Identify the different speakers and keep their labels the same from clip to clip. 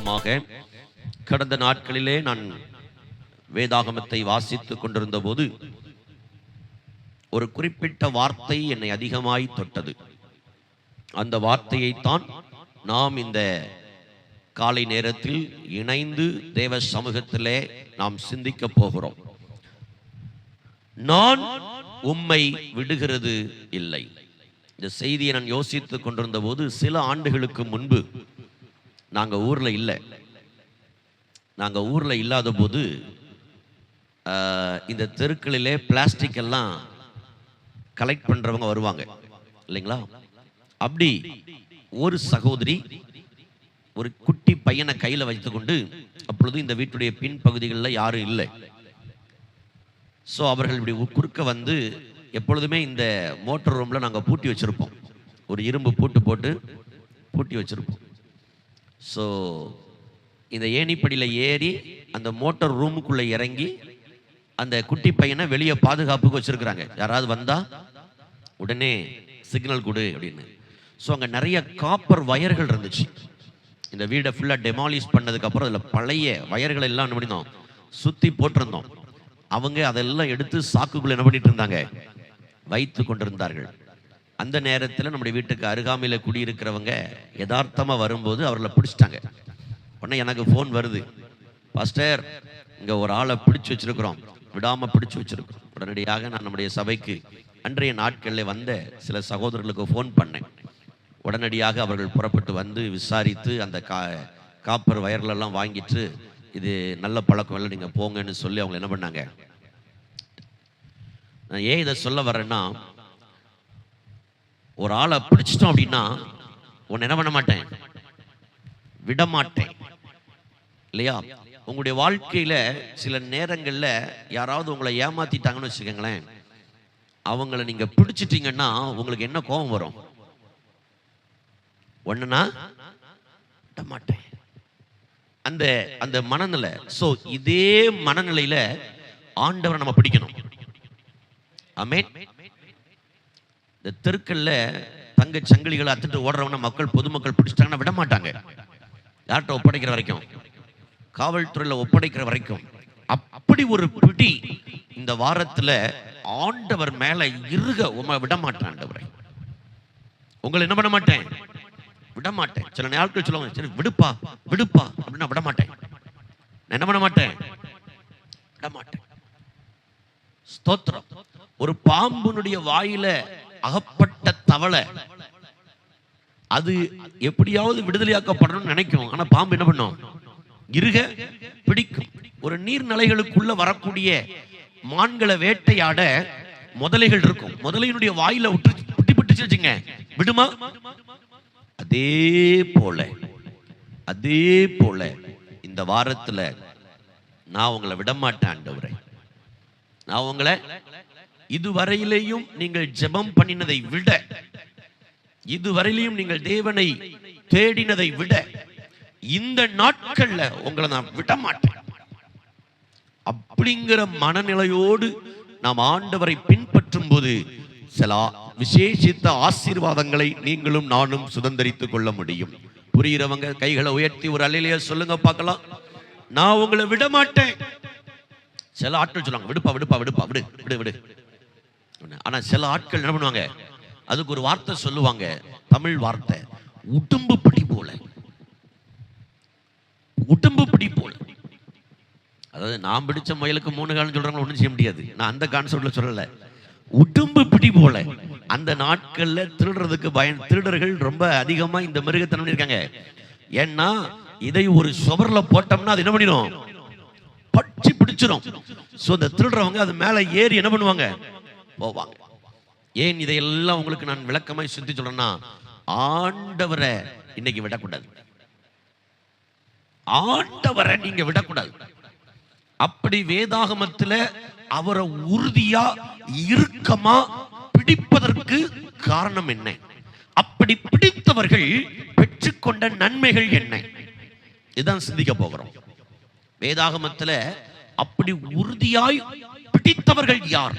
Speaker 1: விதமாக கடந்த நாட்களிலே நான் வேதாகமத்தை வாசித்துக் கொண்டிருந்த போது ஒரு குறிப்பிட்ட வார்த்தை என்னை அதிகமாய் தொட்டது. அந்த வார்த்தையைத்தான் நாம் இந்த காலை நேரத்தில் இணைந்து தேவ சமூகத்திலே நாம் சிந்திக்க போகிறோம். நான் உம்மை விடுகிறது இல்லை. இந்த செய்தியை நான் யோசித்துக் கொண்டிருந்த போது சில ஆண்டுகளுக்கு முன்பு நாங்கள் ஊரில் இல்லாத போது இந்த தெருக்களிலே பிளாஸ்டிக் எல்லாம் கலெக்ட் பண்றவங்க வருவாங்க இல்லைங்களா? அப்படி ஒரு சகோதரி ஒரு குட்டி பையனை கையில் வைத்துக்கொண்டு, அப்பொழுது இந்த வீட்டுடைய பின்பகுதிகளில் யாரும் இல்லை. ஸோ அவர்கள் இப்படி குறுக்க வந்து, எப்பொழுதுமே இந்த மோட்டர் ரூமில் நாங்கள் பூட்டி வச்சுருப்போம், ஒரு இரும்பு போட்டு பூட்டி வச்சுருப்போம். ஸோ இந்த ஏணிப்படியில் ஏறி அந்த மோட்டர் ரூமுக்குள்ளே இறங்கி அந்த குட்டி பையனை வெளியே பாதுகாப்புக்கு வச்சுருக்குறாங்க. யாராவது வந்தால் உடனே சிக்னல் கொடு அப்படின்னு. ஸோ அங்கே நிறைய காப்பர் வயர்கள் இருந்துச்சு. இந்த வீடை ஃபுல்லாக டெமாலிஷ் பண்ணதுக்கப்புறம் அதில் பழைய வயர்கள் எல்லாம் என்ன பண்ணியிருந்தோம், சுற்றி போட்டிருந்தோம். அவங்க அதெல்லாம் எடுத்து சாக்குக்குள்ள என்ன பண்ணிட்டு இருந்தாங்க, வைத்து கொண்டிருந்தார்கள். அந்த நேரத்தில் நம்முடைய வீட்டுக்கு அருகாமையில் குடியிருக்கிறவங்க யதார்த்தமாக வரும்போது அவர்களை பிடிச்சிட்டாங்க. உடனே எனக்கு ஃபோன் வருது, பாஸ்டர் இங்கே ஒரு ஆளை பிடிச்சி வச்சிருக்கிறோம், விடாமல் பிடிச்சி வச்சிருக்கிறோம். உடனடியாக நான் நம்முடைய சபைக்கு அன்றைய நாட்களில் வந்த சில சகோதரர்களுக்கு ஃபோன் பண்ணேன். உடனடியாக அவர்கள் புறப்பட்டு வந்து விசாரித்து அந்த காப்பர் வயர்களெல்லாம் வாங்கிட்டு, இது நல்ல பழக்கம் இல்லை, நீங்கள் போங்கன்னு சொல்லி அவங்க என்ன பண்ணாங்க. நான் ஏன் இதை சொல்ல வரேன்னா, ஒரு ஆளை பிடிச்சிட்டோம் அப்படின்னா உன்னை என்ன பண்ண மாட்டேன், விட மாட்டேன் இல்லையா? உங்களுடைய வாழ்க்கையில் சில நேரங்களில் யாராவது உங்களை ஏமாத்திட்டாங்கன்னு வச்சுக்கோங்களேன், அவங்கள நீங்கள் பிடிச்சிட்டீங்கன்னா உங்களுக்கு என்ன கோபம் வரும்? ஒன்றுனா விட மாட்டேன், அந்த அந்த மனநிலை. ஸோ இதே மனநிலையில் ஆண்டவரை நம்ம பிடிக்கணும். ஆமென். இந்த தெருக்கல்ல தங்க சங்கிலிகளை அத்துட்டு ஓடுறவன மக்கள் பொதுமக்கள் பிடிச்சிட்டாங்கன்னா விட மாட்டாங்க. யார்கிட்ட ஒப்படைக்கிற வரைக்கும், காவல்துறையில் ஒப்படைக்கிற வரைக்கும். அப்படி ஒரு பிடி இந்த வாரத்தில் ஆண்டவர் மேல இருக உமை விட மாட்டேன். ஆண்டவரை உங்களை என்ன பண்ண மாட்டேன், விட மாட்டேன். சில நாட்கள் சொல்லுவாங்க, சரி விடுப்பா விடுப்பா அப்படின்னா விட மாட்டேன். நான் என்ன பண்ண மாட்டேன், விட மாட்டேன். ஸ்தோத்திரம். ஒரு பாம்புனுடைய வாயில அகப்பட்ட தவளை அது எப்படியாவது விடுதலையாக்கப்படணும்னு நினைக்கும். ஆனா பாம்பு என்ன பண்ணும், இருக பிடிக்கும். ஒரு நீர்நிலைகளுக்குள்ள வரக்கூடிய மான்களை வேட்டையாட முதலைகள் இருக்கும். முதலையினுடைய வாயில விட்டுச்சு வச்சுங்க, விடுமா? அதே போல இந்த வாரத்துல நான் உங்களை விட மாட்டேன் ஆண்டவரே. நான் உங்களை இதுவரையிலேயும் நீங்கள் ஜெபம் பண்ணினதை விட, இதுவரையிலையும் நீங்கள் தேவனை தேடினதை விட இந்த நாட்கள்ல உங்களை நான் விட மாட்டேன் அப்படிங்கிற மனநிலையோடு நாம் ஆண்டவரை பின்பற்றும் போது சில விசேஷித்த ஆசீர்வாதங்களை நீங்களும் நானும் சுதந்திரித்துக் கொள்ள முடியும். புரிகிறவங்க கைகளை உயர்த்தி ஒரு அல்லேலூயா சொல்லுங்க பார்க்கலாம். நான் உங்களை விட மாட்டேன். சில ஆட்கள் சொல்லுவாங்க, விடுப்பா விடுப்பா விடுப்பா விடு விடு விடு. ஆனா சில ஆட்கள் என்ன பண்ணுவாங்க, அதுக்கு ஒரு வார்த்தை சொல்லுவாங்க, தமிழ் வார்த்தை, உடும்பு பிடி போல. உடும்பு பிடி போல, அதாவது நான் பிடிச்ச முயலுக்கு 3 காலம் சொல்றாங்க, ஒன்றும் செய்ய முடியாது. நான் அந்த கான்செப்ட்ல சொல்லல, உடும்பு பிடி போல. அந்த நாட்கள்ல திருடுறதுக்கு திருடர்கள் ரொம்ப அதிகமா இந்த மிருகத்தை பண்ணிருக்காங்க. ஏன்னா இதை ஒரு சுவர்ல போட்டோம்னா அது என்ன பண்ணிடும், பற்றி பிடிச்சிடும். சோ இந்த திருடுறவங்க அது மேல ஏறி என்ன பண்ணுவாங்க, போவாங்க. ஏன் இதையெல்லாம் உங்களுக்கு நான் விளக்கமாய் சுத்தி சொல்றேன்னா, ஆண்டவரை இன்னைக்கு விடக்கூடாது. ஆண்டவரை நீங்க விடக்கூடாது. அப்படி வேதாகமத்தில் அவரை உறுதியா இறுக்கமா பிடிப்பதற்கு காரணம் என்ன, அப்படி பிடித்தவர்கள் பெற்றுக்கொண்ட நன்மைகள் என்ன, இதுதான் சிந்திக்க போகிறோம். வேதாகமத்தில் அப்படி உறுதியாய் பிடித்தவர்கள் யார்,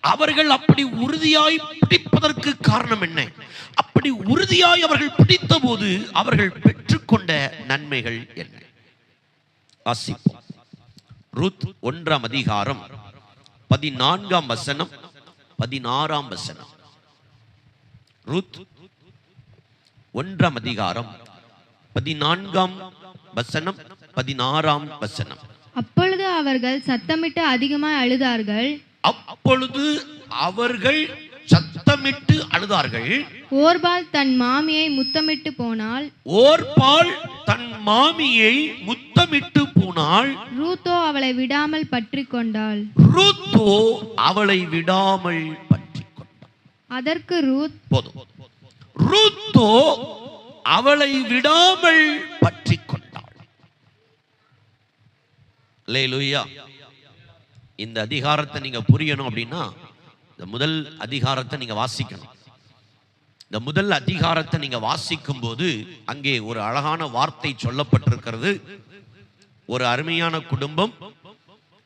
Speaker 1: அவர்கள் அப்படி உறுதியாய் பிடிப்பதற்கு காரணம் என்ன, அப்படி உறுதியாய் அவர்கள் பிடித்த போது அவர்கள் பெற்று பெற்றுக்கொண்ட நன்மைகள் என்ன? வாசிப்போம். ரூத் 1ஆம் அதிகாரம் 14ஆம் வசனம் 16ஆம் வசனம். ரூத் 1ஆம் அதிகாரம் 14ஆம் வசனம் 16ஆம் வசனம்.
Speaker 2: அப்பொழுது அவர்கள் சத்தமிட்டு அதிகமாய் அழுதார்கள்.
Speaker 1: அப்பொழுது அவர்கள் சத்தமிட்டு அழுதார்கள்.
Speaker 2: ஓர்பால் தன் மாமியை முத்தமிட்டு போனாள்.
Speaker 1: ஓர்பால் தன் மாமியை முத்தமிட்டு போனாள்.
Speaker 2: ரூத்தோ அவளை விடாமல் பற்றி கொண்டாள்.
Speaker 1: ரூத்தோ அவளை விடாமல் பற்றி கொண்டாள்.
Speaker 2: அதற்கு ரூத்
Speaker 1: போதும். ரூத்தோ அவளை விடாமல் பற்றி கொண்டாள். அல்லேலூயா. இந்த அதிகாரத்தை நீங்க புரியணும் அப்படின்னா இந்த முதல் அதிகாரத்தை நீங்க வாசிக்கணும். இந்த முதல் அதிகாரத்தை நீங்க வாசிக்கும் போது அங்கே ஒரு அழகான வார்த்தை சொல்லப்பட்டிருக்கிறது. ஒரு அருமையான குடும்பம்,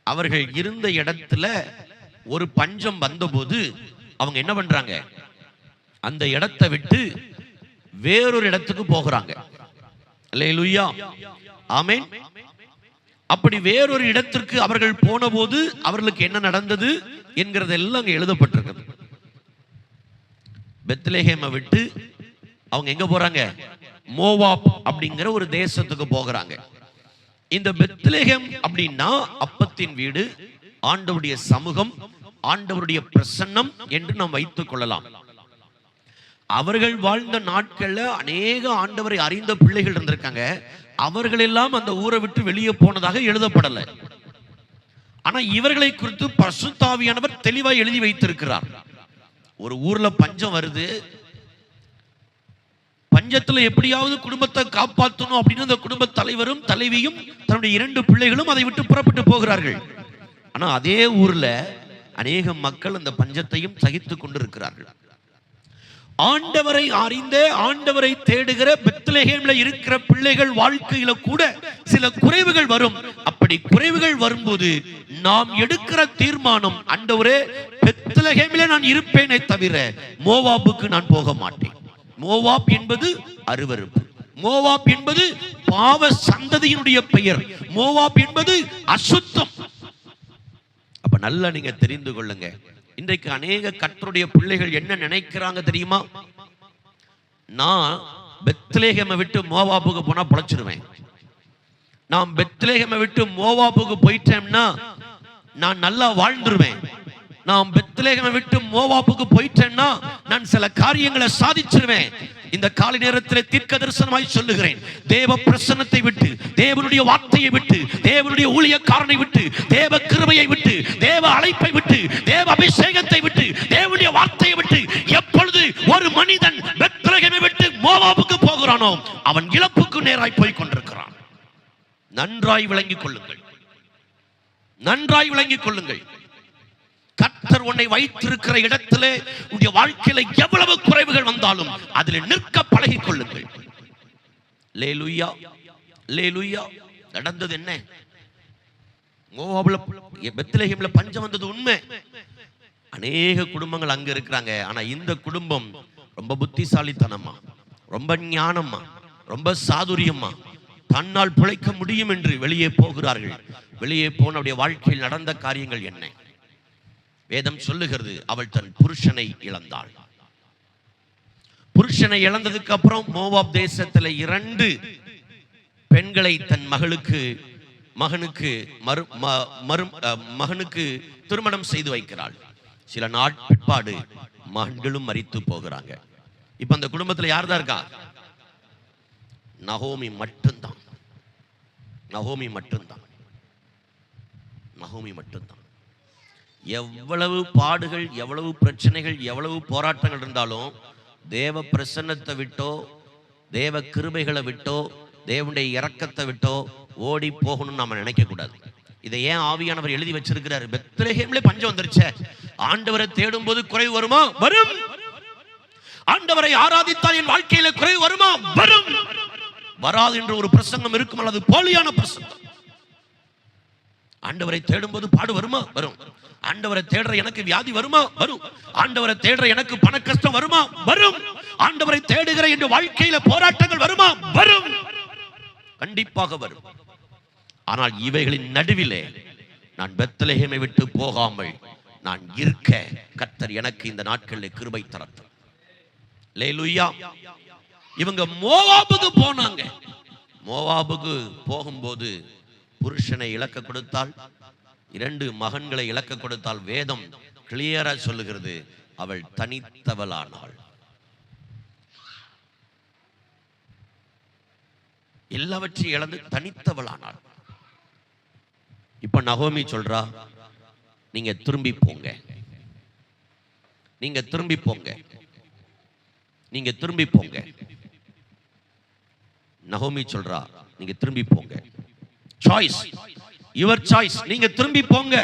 Speaker 1: அவர்கள் இருந்த இடத்துல ஒரு பஞ்சம் வந்தபோது அவங்க என்ன பண்றாங்க? அந்த இடத்தை விட்டு வேறொரு இடத்துக்கு போகிறாங்க. அல்லேலூயா, ஆமென். அப்படி வேறொரு இடத்திற்கு அவர்கள் போன போது அவர்களுக்கு என்ன நடந்தது என்கிறதெல்லாம் அங்கே எழுதப்பட்டிருக்கிறது. பெத்லெஹேமை விட்டு அவங்க எங்க போறாங்க? மோவாப் அப்படிங்கிற ஒரு தேசத்துக்கு போகிறாங்க. இந்த பெத்லெஹேம் அப்படின்னா அப்பத்தின் வீடு, ஆண்டவருடைய சமூகம், ஆண்டவருடைய பிரசன்னம் என்று நாம் வைத்துக் கொள்ளலாம். அவர்கள் வாழ்ந்த நாட்கள்ல அநேக ஆண்டவரை அறிந்த பிள்ளைகள் இருந்திருக்காங்க. அவர்கள் எல்லாம் அந்த ஊரை விட்டு வெளியே போனதாக எழுதப்படலை. ஆனா இவர்களை குறித்து பரிசுத்த ஆவியானவர் தெளிவாய் எழுதி வைத்திருக்கிறார். ஒரு ஊர்ல பஞ்சம் வருது, பஞ்சத்துல எப்படியாவது குடும்பத்தை காப்பாற்றணும் அப்படின்னு அந்த குடும்ப தலைவரும் தலைவியும் தன்னுடைய 2 பிள்ளைகளும் அதை விட்டு புறப்பட்டு போகிறார்கள். ஆனா அதே ஊர்ல அநேக மக்கள் அந்த பஞ்சத்தையும் சகித்துக் கொண்டிருக்கிறார்கள். ஆண்டவரை அறிந்த, ஆண்டவரை தேடுகிற பெத்லெஹேம்ல இருக்கிற பிள்ளைகள் வாழ்க்கையில கூட சில குறைவுகள் வரும். அப்படி குறைவுகள் வரும்போது நாம் எடுக்கிற தீர்மானம், ஆண்டவரே பெத்லெஹேமிலே நான் இருப்பேனே தவிர மோவாபுக்கு நான் போக மாட்டேன். மோவாப் என்பது அருவருப்பு. மோவாப் என்பது பாவ சந்ததியினுடைய பெயர். மோவாப் என்பது அசுத்தம். அப்ப நல்லா நீங்க தெரிந்து கொள்ளுங்க. இன்றைக்கு அநேக கர்த்தருடைய பிள்ளைகள் என்ன நினைக்கிறாங்க தெரியுமா? நான் பெத்லெஹேமை விட்டு மோவாபுக்கு போனா பொழைச்சிருவேன். நான் பெத்லெஹேமை விட்டு மோவாபுக்கு போயிட்டேன்னா நான் நல்லா வாழ்ந்துருவேன். நான் பெத்லெஹேமை விட்டு மோவாபுக்கு போயிட்டேன்னா நான் சில காரியங்களை சாதிச்சிருவேன். இந்த காலை நேரத்தில் தீர்க்க தரிசனமாய் சொல்லுகிறேன், தேவ பிரசன்னத்தை விட்டு, தேவனுடைய வார்த்தையை விட்டு, தேவனுடைய ஊழியக்காரனை விட்டு, தேவ கிருபையை விட்டு, தேவ அழைப்பை விட்டு, தேவ அபிஷேகத்தை விட்டு, தேவனுடைய வார்த்தையை விட்டு எப்பொழுது ஒரு மனிதன் பெத்லெஹேமை விட்டு மோவாபுக்கு போகிறானோ அவன் இழப்புக்கு நேராய் போய் கொண்டிருக்கிறான். நன்றாய் விளங்கிக் கொள்ளுங்கள், நன்றாய் விளங்கிக் கொள்ளுங்கள். கர்த்தர் உன்னை வைத்திருக்கிற இடத்திலே உன்னுடைய வாழ்க்கையில எவ்வளவு குறைவுகள் வந்தாலும் அதில் நிற்க பழகிக் கொள்ளுங்கள். அல்லேலூயா, அல்லேலூயா. நடந்தது என்ன? மோவாபுல பெத்லெஹேம்ல பஞ்சம் வந்தது உண்மை. அநேக குடும்பங்கள் அங்க இருக்கிறாங்க. ஆனா இந்த குடும்பம் ரொம்ப புத்திசாலித்தனமா, ரொம்ப ஞானமா, ரொம்ப சாதுரியமா தன்னால் பிழைக்க முடியும் என்று வெளியே போகிறார்கள். வெளியே போன வாழ்க்கையில் நடந்த காரியங்கள் என்ன? வேதம் சொல்லுகிறது, அவள் தன் புருஷனை இழந்தாள். புருஷனை இழந்ததுக்கு அப்புறம் மோவாப் தேசத்தில் 2 பெண்களை தன் மகனுக்கு திருமணம் செய்து வைக்கிறாள். சில நாள் பிற்பாடு மகன்களும் மரித்து போகிறாங்க. இப்ப அந்த குடும்பத்தில் யார் தான் இருக்கா? நகோமி மட்டும்தான். நகோமி மட்டும்தான். நகோமி மட்டும்தான். எவ்வளவு பாடுகள், எவ்வளவு பிரச்சனைகள், எவ்வளவு போராட்டங்கள் இருந்தாலும் தேவ பிரசன்னத்தை விட்டோ, தேவ கிருபைகளை விட்டோ, தேவனுடைய இரக்கத்தை விட்டோ ஓடி போகணும்னு நாம நினைக்க கூடாது. இதை ஏன் ஆவியானவர் எழுதி வச்சிருக்கிறார்? பெத்லெஹேம்ல பஞ்சம் வந்துருச்சே, ஆண்டவரை தேடும் போது குறைவு வருமா? வரும். ஆண்டவரை ஆராதித்தால் என் வாழ்க்கையில குறைவு வருமா? வரும். வராது என்ற ஒரு பிரசங்கம் இருக்கும், அல்லது போலியான பிரசங்கம். ஆண்டவரை தேடும் போது பாடு வருமா? வரும். ஆண்டவரை தேடுற எனக்கு வியாதி வருமா? வரும். ஆண்டவரை தேடுற எனக்கு பண கஷ்டம் வருமா? வரும். ஆண்டவரை தேடுகிற என்ற வாழ்க்கையில போராட்டங்கள் வருமா? வரும். கண்டிப்பாக வரும். ஆனால் இவைகளின் நடுவிலே நான் பெத்லகேமை விட்டு போகாமல் நான் இருக்க கர்த்தர் எனக்கு இந்த நாட்களில் கிருபை தரட்டும். அல்லேலூயா. இவங்க மோவாபுக்கு போனாங்க. மோவாபுக்கு போகும்போது புருஷனை இழக்க கொடுத்தால், 2 மகன்களை இழக்க கொடுத்தால், வேதம் கிளியரா சொல்லுகிறது, அவள் தனித்தவளானாள். எல்லாவற்றையும் இழந்து தனித்தவளானாள். இப்ப நகோமி சொல்றா, நீங்க திரும்பி போங்க, நீங்க திரும்பி போங்க, நீங்க திரும்பி போங்க. நகோமி சொல்றா, நீங்க திரும்பி போங்க. சாய்ஸ், யுவர் சாய்ஸ், நீங்க திரும்பி போங்க.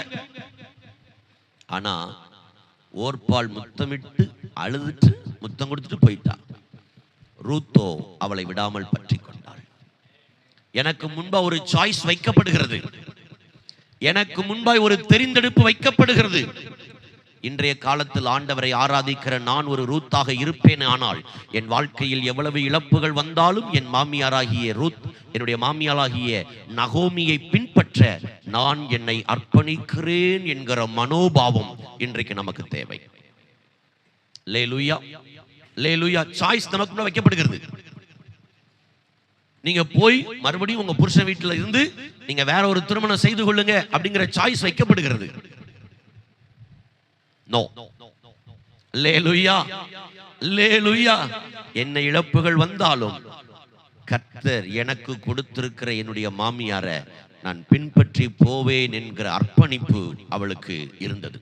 Speaker 1: ஆனா ஓர்பாள் முத்தமிட்டு அழுதுட்டு முத்தம் கொடுத்துட்டு போயிட்டா. ரூத்தோ அவளை விடாமல் பற்றி கொண்டாள். எனக்கு முன்பா ஒரு சாய்ஸ் வைக்கப்படுகிறது, எனக்கு முன்பாய் ஒரு தெரிந்தெடுப்பு வைக்கப்படுகிறது. இன்றைய காலத்தில் ஆண்டவரை ஆராதிக்கிற நான் ஒரு ரூத்தாக இருப்பேன். ஆனால் என் வாழ்க்கையில் எவ்வளவு இழப்புகள் வந்தாலும் என் மாமியாராகிய ரூத், என்னுடைய மாமியாராகிய நகோமியை பின்பற்ற நான் என்னை அர்ப்பணிக்கிறேன் என்கிற மனோபாவம் இன்றைக்கு நமக்கு தேவை. அல்லேலூயா, அல்லேலூயா. சாய்ஸ் நமக்கு வைக்கப்படுகிறது. நீங்க போய் மறுபடியும் உங்க புருஷன் வீட்டில் இருந்து நீங்க வேற ஒரு திருமணம் செய்து கொள்ளுங்க அப்படிங்கிற சாய்ஸ் வைக்கப்படுகிறது. நோ. அல்லேலூயா, அல்லேலூயா. என்ன இழப்புகள் வந்தாலும் கர்த்தர் எனக்கு கொடுத்திருக்கிற என்னுடைய மாமியாரை நான் பின்பற்றி போவேன் என்கிற அர்ப்பணிப்பு அவளுக்கு இருந்தது.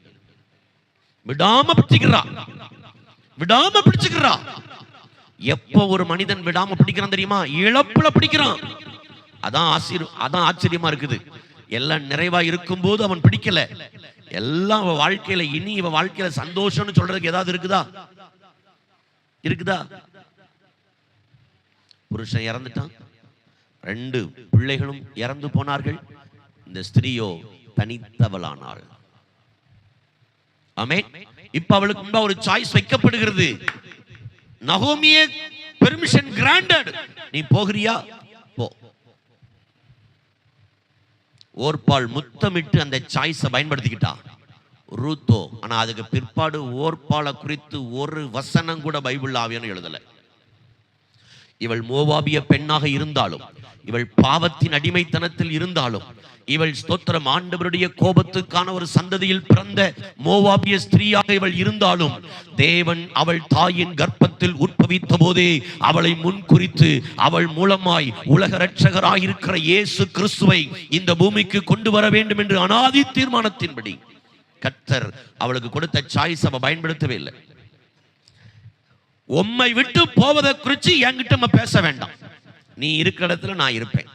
Speaker 1: விடாம பிடிச்சுக்கிறா, விடாம பிடிச்சுக்கிறா. எப்ப ஒரு மனிதன் விடாம பிடிக்கிறான் தெரியுமா? இழப்புல பிடிக்கிறான். அதான் ஆச்சரியமா இருக்குது. எல்லாம் நிறைவா இருக்கும் போது அவன் பிடிக்கல. எல்லாம் வாழ்க்கையில இனி இவ வாழ்க்கையில சந்தோஷம்னு சொல்றதுக்கு ஏதாவது இருக்குதா? இருக்குதா? புருஷன் இறந்துட்டான், 2 பிள்ளைகளும் இறந்து போனார்கள். இந்த ஸ்திரீயோ தனித்தவளானாள். ஆமென். இப்ப அவளுக்கு முன்பா ஒரு சாய்ஸ் வைக்கப்படுகிறது. நகோமியே பெர்மிஷன் கிராண்டட். நீ போகிறியா? போ. ஓர்பாள் முத்தமிட்டு அந்த சாய்ஸை பயன்படுத்திக்கிட்டா. ரூத்தோ ஆனா அதுக்கு பிற்பாடு ஓர்பாளை குறித்து ஒரு வசனம் கூட பைபிள் ஆவியானவர் எழுதல. இவள் மோவாபிய பெண்ணாக இருந்தாலும், இவள் பாவத்தின் அடிமைத்தனத்தில் இருந்தாலும், இவள் ஸ்தோத்திரம் ஆண்டவருடைய கோபத்துக்கான ஒரு சந்ததியில் பிறந்த மோவாபிய ஸ்திரீயாக இவள் இருந்தாலும், தேவன் அவள் தாயின் கர்ப்பத்தில் உற்பவித்த போதே அவளை முன்குறித்து அவள் மூலமாய் உலக இரட்சகராயிருக்கிற இயேசு கிறிஸ்துவை இந்த பூமிக்கு கொண்டு வர வேண்டும் என்று அனாதி தீர்மானத்தின்படி கர்த்தர் அவளுக்கு கொடுத்த சாய்ஸ் அவ பயன்படுத்தவே இல்லை. உம்மை விட்டு போவதை குறித்து என்கிட்ட நம்ம பேச வேண்டாம். நீ இருக்கிற இடத்துல நான் இருப்பேன்,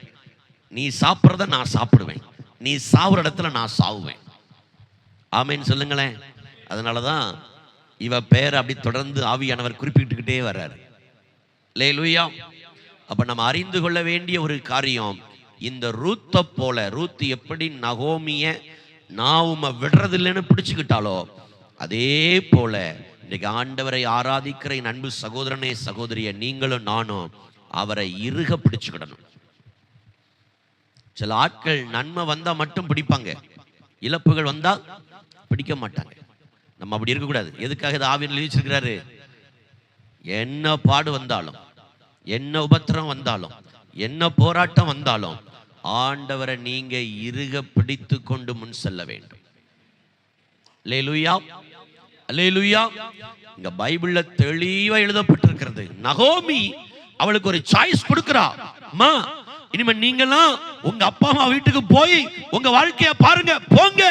Speaker 1: நீ சாப்பிட்றத நான் சாப்பிடுவேன், நீ சாவுற இடத்துல நான் சாவுவேன். ஆமேன்னு சொல்லுங்களேன். அதனாலதான் இவ பேர் அப்படி தொடர்ந்து ஆவியானவர் குறிப்பிட்டுக்கிட்டே வர்றாரு. அல்லேலூயா. அப்ப நம்ம அறிந்து கொள்ள வேண்டிய ஒரு காரியம், இந்த ரூத்தை போல, ரூத் எப்படி நகோமிய நான் உம்மை விடுறதில்லைன்னு பிடிச்சுக்கிட்டாலோ, அதே போல இன்னைக்கு ஆண்டவரை ஆராதிக்கிற என் அன்பு சகோதரனே சகோதரிய, நீங்களும் நானும் அவரை இறுக பிடிச்சுக்கிடணும். சில ஆட்கள் நன்மை வந்தா மட்டும் பிடிப்பாங்க, இழப்புகள் வந்தா பிடிக்க மாட்டாங்க. நம்ம அப்படி இருக்கக்கூடாது. எதுக்காக இதை ஆவியில் எழுதிச்சிருக்கிறாரு? என்ன பாடு வந்தாலும், என்ன உபத்திரம் வந்தாலும், என்ன போராட்டம் வந்தாலும் ஆண்டவரை நீங்க இறுக பிடித்து கொண்டு முன் செல்ல வேண்டும். அல்லேலூயா, அல்லேலூயா. இங்க பைபிள்ல தெளிவா எழுதப்பட்டிருக்கிறது. நகோமி அவளுக்கு ஒரு சாய்ஸ் கொடுக்கிறா. அம்மா, இனிமே நீங்களாம் உங்க அப்பா அம்மா வீட்டுக்கு போய் உங்க வாழ்க்கைய பாருங்க, போங்க.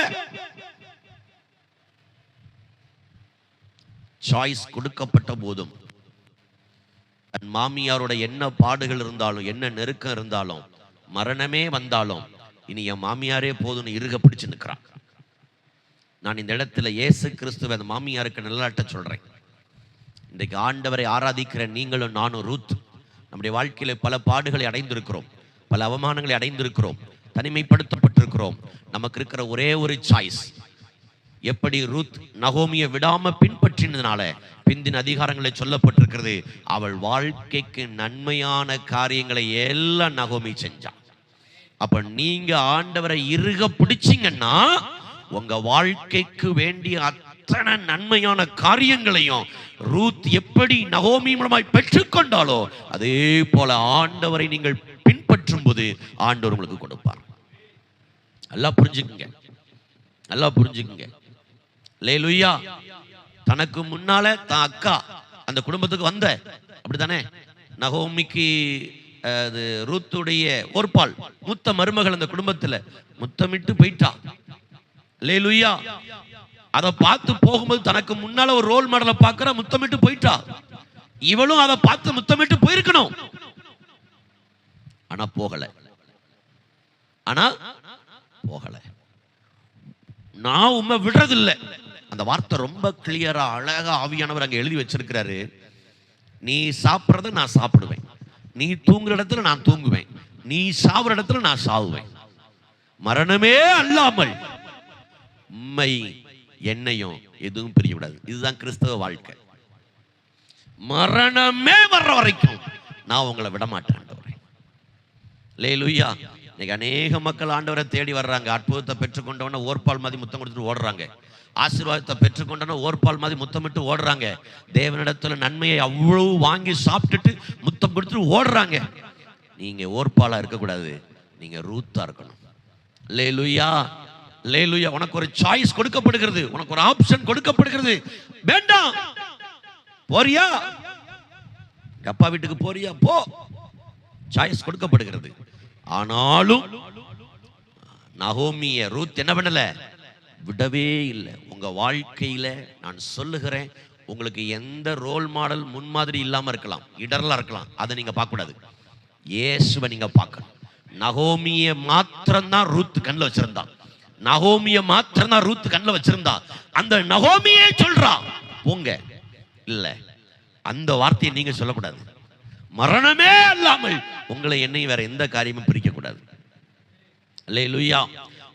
Speaker 1: சாய்ஸ் கொடுக்கப்பட்ட போதும் தன் மாமியாரோட என்ன பாடுகள் இருந்தாலும், என்ன நெருக்கம் இருந்தாலும், மரணமே வந்தாலும், இனி என் மாமியாரே போதும்னு இறுக பிடிச்சு நிற்கிறான். நான் இந்த இடத்துல இயேசு கிறிஸ்துவ அந்த மாமியாருக்கு நிழலாட்ட சொல்றேன். இன்றைக்கு ஆண்டவரை ஆராதிக்கிற நீங்களும் நானும் ரூத் நம்முடைய வாழ்க்கையில பல பாடுகளை அடைந்திருக்கிறோம், பல அவமானங்களை அடைந்திருக்கிறோம், தனிமைப்படுத்தப்பட்டிருக்கிறோம். நமக்கு இருக்கிற ஒரே ஒரு சாய்ஸ், எப்படி ரூத் நகோமியை விடாம பின்பற்றினதுனால பிந்தின அதிகாரங்களில் சொல்லப்பட்டிருக்கிறது, அவள் வாழ்க்கைக்கு நன்மையான காரியங்களை எல்லாம் நகோமி செஞ்சான். அப்ப நீங்க ஆண்டவரை இறுக பிடிச்சிங்கன்னா உங்க வாழ்க்கைக்கு வேண்டிய அத்தனை நன்மையான காரியங்களையும் ரூத் எப்படி நகோமி மூலமாய் பெற்றுக்கொண்டாலோ அதே போல ஆண்டவரை நீங்கள் பின்பற்றும் போது ஆண்டவர் உங்களுக்கு கொடுப்பார். நல்லா புரிஞ்சுக்குங்க, நல்லா புரிஞ்சுக்குங்க. அல்லேலூயா. தனக்கு முன்னால தான் அக்கா அந்த குடும்பத்துக்கு வந்த, அப்படித்தானே? நகோமிக்கு அது ரூத்துடைய ஒருபால் மூத்த மருமகள் அந்த குடும்பத்துல முத்தமிட்டு போயிட்டா. அல்லேலூயா. அதை பார்த்து போகும்போது தனக்கு முன்னால ஒரு ரோல் மாடலை பார்க்கிற, முத்தமிட்டு போயிட்டா. இவளும் அதை பார்த்து முத்தமிட்டு போயிருக்கணும், ஆனா போகல. நான் உண்மை விடுறதில்லை. அந்த வார்த்தை ரொம்ப கிளியரா அழகா ஆவியானவர் அங்க எழுதி வச்சிருக்கிறாரு. நீ சாப்பிட்றத நான் சாப்பிடுவேன், நீ தூங்குற இடத்துல நான் தூங்குவேன், நீ சாவுற இடத்துல நான் சாவுவேன். மரணமே அல்லாமல் உண்மை என்னையும் எதுவும் பிரியக்கூடாது. இதுதான் கிறிஸ்தவ வாழ்க்கை. மரணமே வர்ற வரைக்கும் நான் உங்களை விட மாட்டேன். அல்லேலூயா. இன்னைக்கு அநேக மக்கள் ஆண்டவரை தேடி வர்றாங்க. அற்புதத்தை பெற்றுக்கொண்டவன ஓர்பால் மாதிரி முத்தம் கொடுத்துட்டு ஓடுறாங்க. ஆசீர்வாதத்தை பெற்றுக்கொண்டவன ஓர்பால் மாதிரி முத்தமிட்டு ஓடுறாங்க. தேவனிடத்துல நன்மையை அவ்வளவு வாங்கி சாப்பிட்டுட்டு முத்தம் கொடுத்துட்டு ஓடுறாங்க. நீங்க ஓர்பாலா இருக்கக்கூடாது, நீங்க ரூத்தா இருக்கணும். அல்லேலூயா, அல்லேலூயா. உனக்கு ஒரு சாய்ஸ் கொடுக்கப்படுகிறது, உனக்கு ஒரு ஆப்ஷன் கொடுக்கப்படுகிறது. வேண்டாம் போறியா, அப்பா வீட்டுக்கு போறியா, போ. சாய்ஸ் கொடுக்கப்படுகிறது. ஆனாலும் நகோமிய ரூத் என்ன பண்ணல, விடவே இல்லை. உங்க வாழ்க்கையில நான் சொல்லுகிறேன், உங்களுக்கு எந்த ரோல் மாடல் முன்மாதிரி இல்லாம இருக்கலாம், இடர்லாம் இருக்கலாம், அதை நீங்க பார்க்க கூடாது. இயேசுவை நீங்க பார்க்கணும். நகோமிய மாத்திரம்தான் ரூத் கண்ணில் வச்சிருந்தா, நகோமிய மாத்திரம்தான் ரூத் கண்ணில் வச்சிருந்தா. அந்த நகோமியே சொல்றா போங்க. இல்ல, அந்த வார்த்தையை நீங்க சொல்லக்கூடாது. மரணமே அல்லாமல் உங்களை என்னையும் வேற எந்த காரியமும் பிரிக்க கூடாது. அல்லேலூயா.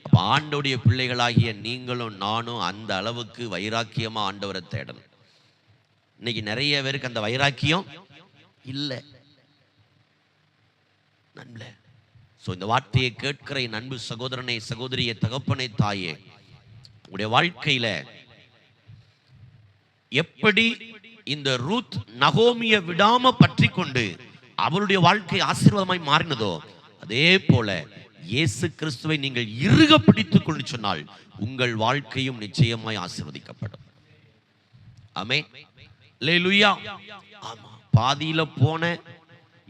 Speaker 1: அப்ப ஆண்டவருடைய பிள்ளைகளாகிய நீங்களும் நானும் அந்த அளவுக்கு வைராக்கியமா ஆண்டவரை தேடணும். இன்னைக்கு நிறைய பேருக்கு அந்த வைராக்கியம் இல்லை. நண்பே, இந்த வார்த்தையை கேட்கிற என் அன்பு சகோதரனை, சகோதரியை, தகப்பனை, தாயே, உங்களுடைய வாழ்க்கையில எப்படி இந்த ரூத் நகோமியை விடாம பற்றி கொண்டு அவருடைய வாழ்க்கை ஆசீர்வாதமாய் மாறினதோ அதே போல இயேசு கிறிஸ்துவை நீங்கள் இறுக பிடித்துக் கொண்டு சொன்னால் உங்கள் வாழ்க்கையும் நிச்சயமாய் ஆசீர்வதிக்கப்படும். ஆமென். அல்லேலூயா. ஆமா, பாதியில போன,